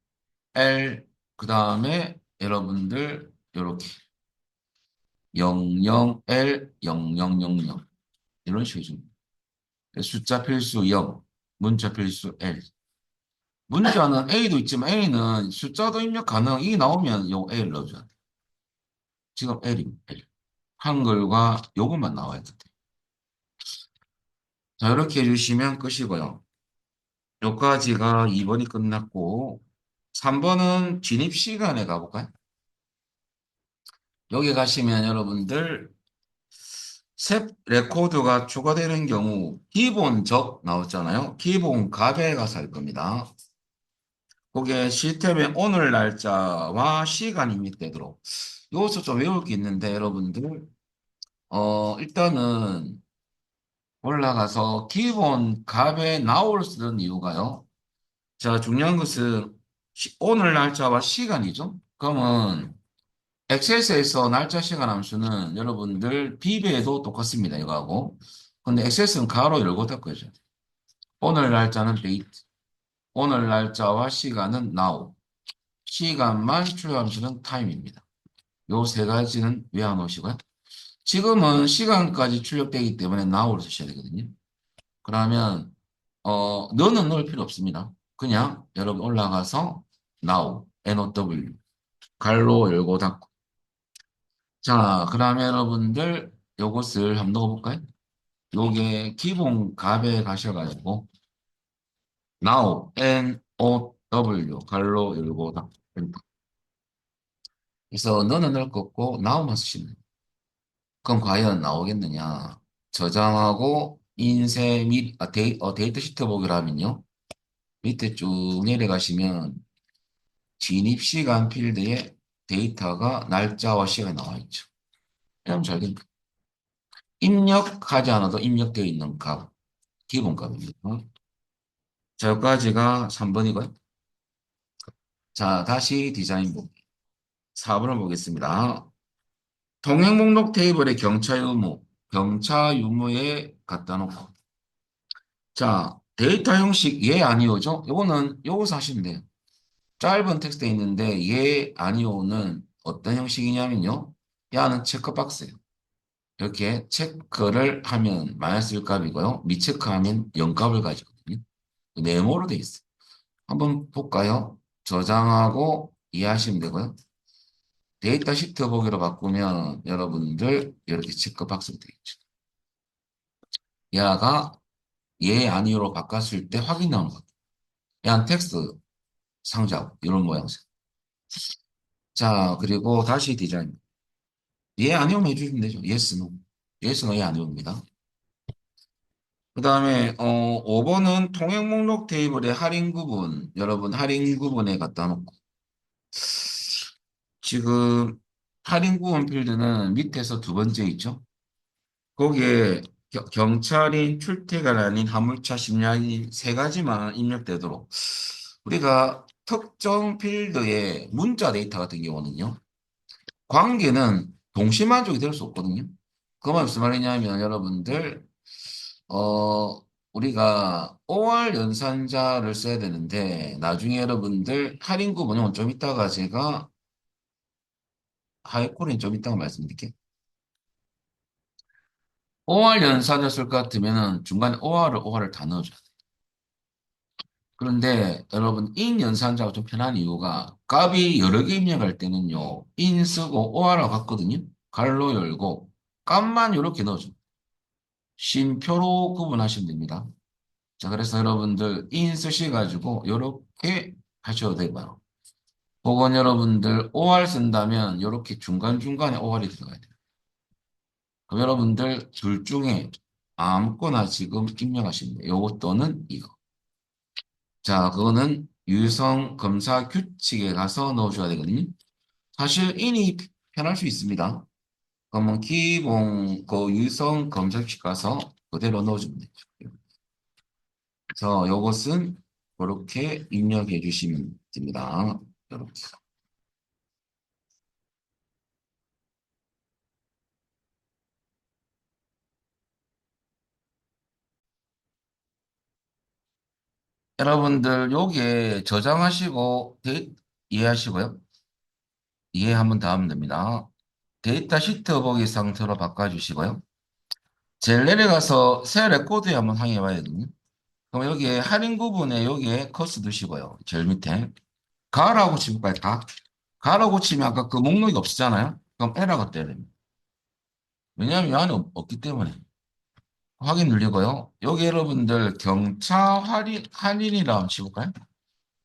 L 그 다음에 여러분들 이렇게 00L 0000 이런 식으로 줍니다. 숫자 필수 0, 문자 필수 L. 문자는 A도 있지만 A는 숫자도 입력 가능. 이 나오면 요 L 넣어줘야 돼. 지금 L입니다. L. 한글과 요것만 나와야 돼. 자, 이렇게 해주시면 끝이고요. 여기까지가 2번이 끝났고 3번은 진입 시간에 가볼까요? 여기 가시면 여러분들 셋 레코드가 추가되는 경우 기본 적 나왔잖아요. 기본 값에 가서 할 겁니다. 거기에 시스템의 오늘 날짜와 시간 입력되도록. 여기서 좀 외울 게 있는데 여러분들 일단은 올라가서 기본 값에 나올 쓰는 이유가요. 자, 중요한 것은 오늘 날짜와 시간이죠. 그러면 엑세스에서 날짜 시간 함수는 여러분들 비배에도 똑같습니다. 이거하고. 근데 엑세스는 가로 열고 닫고죠. 오늘 날짜는 date, 오늘 날짜와 시간은 now, 시간만 추려 함수는 time입니다. 요 세 가지는 외워놓으시고요. 지금은 시간까지 출력되기 때문에 now를 쓰셔야 되거든요. 그러면 너는 넣을 필요 없습니다. 그냥 여러분 올라가서 now, now, 갈로 열고 닫고. 자, 그러면 여러분들 요것을 한번 넣어볼까요? 요게 기본 값에 가셔가지고 now, now, 갈로 열고 닫고. 그래서 너는 넣을 거 없고 now만 쓰시면 돼요. 그럼 과연 나오겠느냐? 저장하고 인쇄 및 데이터 시트 보기를 하면요. 밑에 쭉 내려가시면 진입 시간 필드에 데이터가 날짜와 시간이 나와 있죠. 그럼 잘 됩니다. 입력하지 않아도 입력되어 있는 값, 기본 값입니다. 자, 여기까지가 3번이고요. 자, 다시 디자인 보기. 4번을 보겠습니다. 통행 목록 테이블에 경차 유무, 경차 유무에 갖다 놓고. 자, 데이터 형식 예, 아니오죠? 요거는 요거서 하시면 돼요. 짧은 텍스트 있는데 예, 아니오는 어떤 형식이냐면요. 야는 체크박스예요. 이렇게 체크를 하면 마이너스 1값이고요. 미체크하면 0값을 가지거든요. 네모로 돼 있어요. 한번 볼까요? 저장하고 이해하시면 되고요. 데이터 시트 보기로 바꾸면 여러분들 이렇게 체크박스로 되겠죠. 야가 예, 아니오로 바꿨을 때 확인 나오는 거예요. 야는 텍스트 상자고 이런 모양새. 자, 그리고 다시 디자인. 예, 아니오면 해주시면 되죠. yes, no. yes, no, 예, 아니오입니다. 그 다음에 5번은 통행 목록 테이블의 할인 구분. 여러분 할인 구분에 갖다 놓고 지금 할인 구분 필드는 밑에서 두 번째 있죠. 거기에 경찰인 출퇴근 아닌 화물차 심야인 세 가지만 입력되도록 우리가 특정 필드의 문자 데이터 같은 경우는요. 관계는 동시만족이 될 수 없거든요. 그건 무슨 말이냐면 여러분들 우리가 5월 연산자를 써야 되는데 나중에 여러분들 할인 구분은 좀 이따가 제가 하이콜은 좀 이따가 말씀드릴게요. 5월 연산자 쓸 것 같으면은 중간에 5월을 다 넣어줘야 돼요. 그런데 여러분 인 연산자가 좀 편한 이유가 값이 여러 개 입력할 때는요. 인 쓰고 5월하고 같거든요. 갈로 열고 값만 이렇게 넣어줘. 쉼표로 구분하시면 됩니다. 자, 그래서 여러분들 인 쓰셔가지고 이렇게 하셔도 되고요. 혹은 여러분들 OR 쓴다면 이렇게 중간중간에 OR이 들어가야 돼요. 그럼 여러분들 둘 중에 아무거나 지금 입력하시면 돼요. 요거 또는 이거. 자, 그거는 유성 검사 규칙에 가서 넣어줘야 되거든요. 사실 인이 편할 수 있습니다. 그러면 기본 그 유성 검사 규칙 가서 그대로 넣어주면 되죠. 그래서 요것은 이렇게 입력해 주시면 됩니다. 이렇게. 여러분들 요게 저장하시고 이해하시고요. 이해하면 다 하면 됩니다. 데이터 시트 보기 상태로 바꿔주시고요. 제일 내려가서 새 레코드에 한번 확인해 봐야 되거든요. 그럼 여기에 할인 구분에 여기에 커스 두시고요. 제일 밑에. 가라고 치볼까요? 가? 가라고 치면 아까 그 목록이 없었잖아요. 그럼 에러가 떠야 됩니다. 왜냐하면 이 안에 없기 때문에. 확인 누르고요. 여기 여러분들 경차 할인이라고 한번 치볼까요?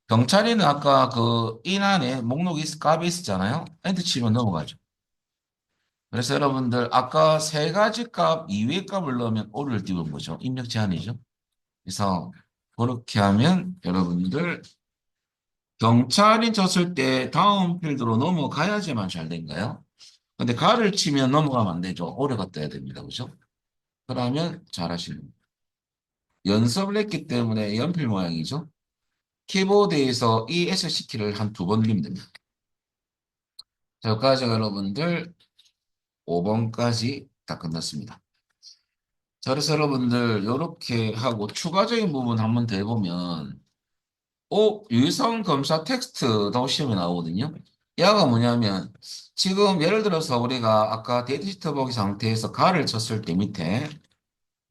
경찰이는 아까 그 인 안에 목록이 값이 있었잖아요. 엔터 치면 넘어가죠. 그래서 여러분들 아까 세 가지 값 이외의 값을 넣으면 오류를 띄운 거죠. 입력 제한이죠. 그래서 그렇게 하면 여러분들 경찰인 쳤을 때 다음 필드로 넘어가야지만 잘 된가요? 근데 가를 치면 넘어가면 안 되죠. 오류가 떠야 됩니다. 그죠? 그러면 잘하시는 거예요. 연습을 했기 때문에 연필 모양이죠. 키보드에서 ESC 키를 한 두 번 누르면 됩니다. 자, 여기까지 여러분들 5번까지 다 끝났습니다. 자, 그래서 여러분들 이렇게 하고 추가적인 부분 한번 더 해보면 유성 검사 텍스트도 시험에 나오거든요. 얘가 뭐냐면 지금 예를 들어서 우리가 아까 데이터 시트 보기 상태에서 가를 쳤을 때 밑에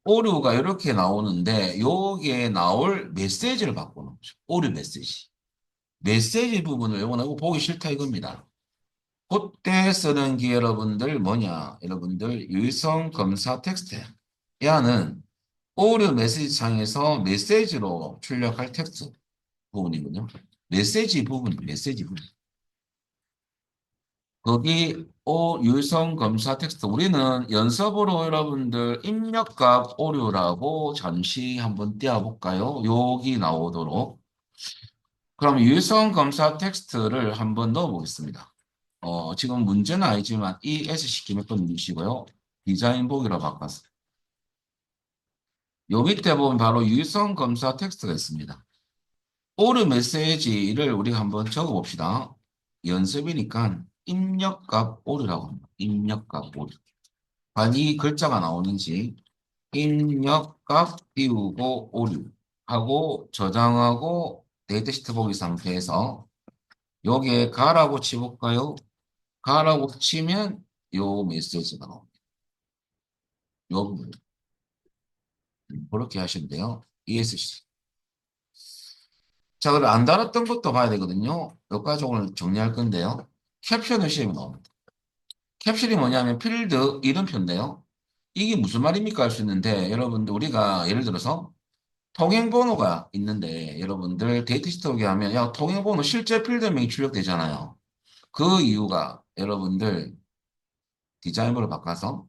오류가 이렇게 나오는데 여기에 나올 메시지를 바꾸는 거죠. 오류 메시지. 메시지 부분을 요거는 이거 보기 싫다 이겁니다. 그때 쓰는 게 여러분들 뭐냐? 여러분들 유성 검사 텍스트. 얘는 오류 메시지 창에서 메시지로 출력할 텍스트 부분이군요. 메시지 부분. 거기 유성 검사 텍스트. 우리는 연습으로 여러분들 입력값 오류라고 잠시 한번 띄워볼까요? 여기 나오도록. 그럼 유성 검사 텍스트를 한번 넣어보겠습니다. 지금 문제는 아니지만 ESC 몇 번 누르시고요. 디자인 보기로 바꿨어요. 요 밑에 보면 바로 유성 검사 텍스트가 있습니다. 오류 메시지를 우리가 한번 적어봅시다. 연습이니까 입력값 오류라고 합니다. 입력값 오류. 과연 이 글자가 나오는지 입력값 띄우고 오류 하고 저장하고 데이터 시트 보기 상태에서 여기에 가라고 치볼까요? 가라고 치면 요 메시지가 나옵니다. 요 부분. 그렇게 하시면 돼요. ESC. 자, 그럼 안 달았던 것도 봐야 되거든요. 여기까지 오늘 정리할 건데요. 캡션을 시험이 나옵니다. 캡션이 뭐냐면 필드 이름표인데요. 이게 무슨 말입니까 할 수 있는데 여러분들 우리가 예를 들어서 통행번호가 있는데 여러분들 데이터 시트 오게 하면 야 통행번호 실제 필드명이 출력되잖아요. 그 이유가 여러분들 디자인으로 바꿔서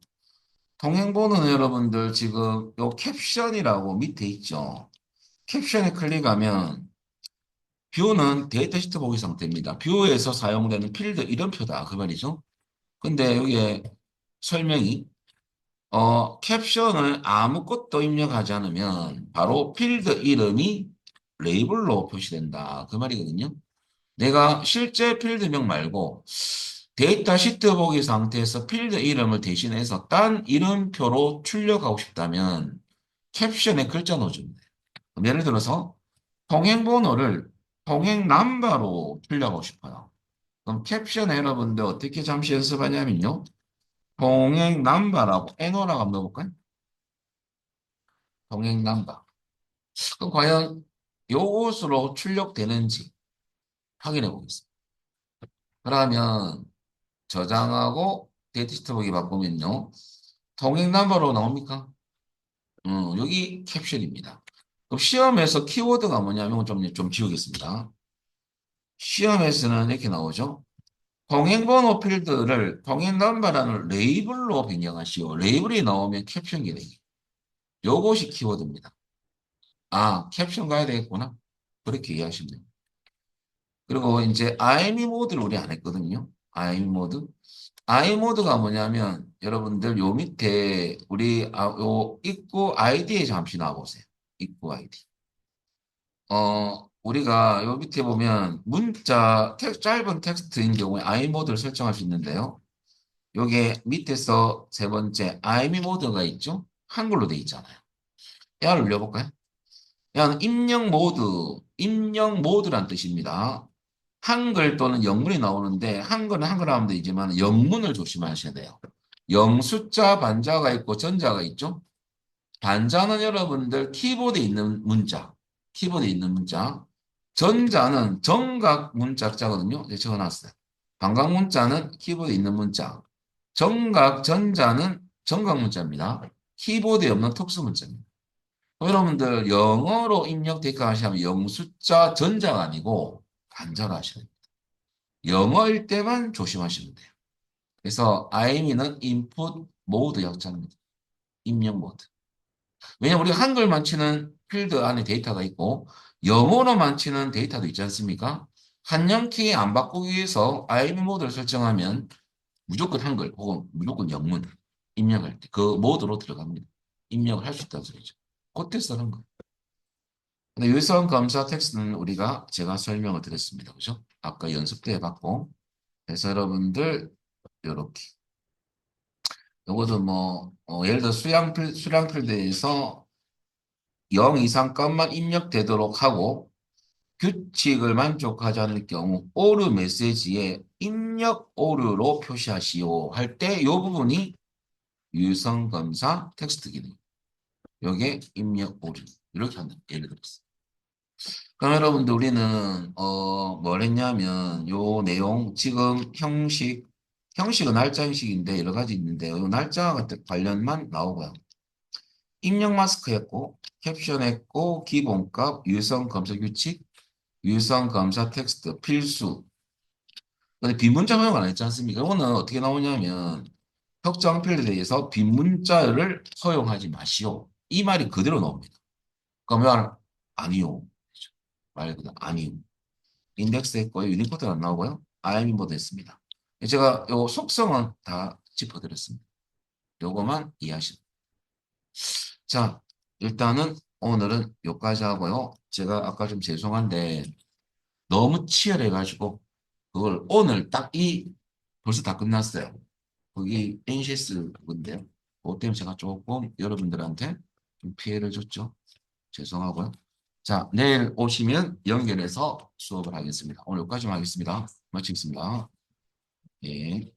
통행번호는 여러분들 지금 요 캡션이라고 밑에 있죠. 캡션에 클릭하면 뷰는 데이터 시트 보기 상태입니다. 뷰에서 사용되는 필드 이름표다 그 말이죠. 근데 여기에 설명이 캡션을 아무것도 입력하지 않으면 바로 필드 이름이 레이블로 표시된다 그 말이거든요. 내가 실제 필드명 말고 데이터 시트 보기 상태에서 필드 이름을 대신해서 딴 이름표로 출력하고 싶다면 캡션에 글자 넣어줍니다. 예를 들어서 통행번호를 통행 넘버로 출력하고 싶어요. 그럼 캡션에 여러분들 어떻게 잠시 연습하냐면요. 통행 넘버라고 NO라고 한번 넣어볼까요? 통행 넘버. 그럼 과연 요것으로 출력되는지 확인해 보겠습니다. 그러면 저장하고 데이터 시트 보기 바꾸면요. 통행 넘버로 나옵니까? 여기 캡션입니다. 그럼 시험에서 키워드가 뭐냐면 좀 지우겠습니다. 시험에서는 이렇게 나오죠. 통행번호 필드를 통행 넘버라는 레이블로 변경하시오. 레이블이 나오면 캡션 기능이. 요것이 키워드입니다. 아, 캡션 가야 되겠구나. 그렇게 이해하시면 됩니다. 그리고 이제 IME 모드를 우리 안 했거든요. IME 모드. IME 모드가 뭐냐면 여러분들 요 밑에 우리 요 입구 아이디에 잠시 나와보세요. 입구 아이디. 우리가 요 밑에 보면 문자 짧은 텍스트인 경우에 IME 모드를 설정할 수 있는데요. 요게 밑에서 세 번째 IME 모드가 있죠? 한글로 돼 있잖아요. 야를 눌려볼까요? 야는 입력 모드란 뜻입니다. 한글 또는 영문이 나오는데 한글은 한글 하면 되지만 영문을 조심하셔야 돼요. 영숫자 반자가 있고 전자가 있죠. 반자는 여러분들 키보드에 있는 문자, 키보드에 있는 문자. 전자는 정각 문자자거든요. 제가 적어놨어요. 반각 문자는 키보드에 있는 문자. 정각 전자는 정각 문자입니다. 키보드에 없는 특수 문자입니다. 여러분들 영어로 입력 데이터 하시면 영숫자 전자가 아니고 반자로 하셔야 돼요. 영어일 때만 조심하시면 돼요. 그래서 IME는 input 모드 약자입니다. 입력 모드. 왜냐면 우리가 한글만 치는 필드 안에 데이터가 있고 영어로만 치는 데이터도 있지 않습니까? 한영키 안 바꾸기 위해서 IME 모드를 설정하면 무조건 한글 혹은 무조건 영문 입력할 때 그 모드로 들어갑니다. 입력을 할 수 있다는 소리죠. 그때 쓰는 거. 근데 유선 검사 텍스트는 우리가 제가 설명을 드렸습니다. 그죠? 아까 연습 때 해봤고. 그래서 여러분들 이렇게 요것도 뭐 예를 들어 수량 필드에서 0 이상 값만 입력되도록 하고 규칙을 만족하지 않을 경우 오류 메시지에 입력 오류로 표시하시오 할 때 이 부분이 유선 검사 텍스트 기능. 요게 입력 오류 이렇게 한다. 예를 들었어. 그럼 여러분들 우리는 뭘 했냐면 요 내용 지금 형식은 날짜 형식인데 여러 가지 있는데 요 날짜 같은 관련만 나오고요. 입력 마스크 했고 캡션 했고 기본값 유성 검사 규칙 유성 검사 텍스트 필수. 근데 빈문자 허용 안 했지 않습니까? 이거는 어떻게 나오냐면 특정 필드에 대해서 빈문자를 허용하지 마시오. 이 말이 그대로 나옵니다. 그러면 아니요. 말 그대로 아니요. 인덱스 했고요. 유니코드가 안 나오고요. IME모드 했습니다. 제가 요 속성은 다 짚어드렸습니다. 요거만 이해하시면. 자, 일단은 오늘은 여기까지 하고요. 제가 아까 좀 죄송한데 너무 치열해가지고 그걸 오늘 딱 벌써 다 끝났어요. 거기 NCS 그건데요. 그것 때문에 제가 조금 여러분들한테 좀 피해를 줬죠. 죄송하고요. 자, 내일 오시면 연결해서 수업을 하겠습니다. 오늘 여기까지만 하겠습니다. 마치겠습니다. 예.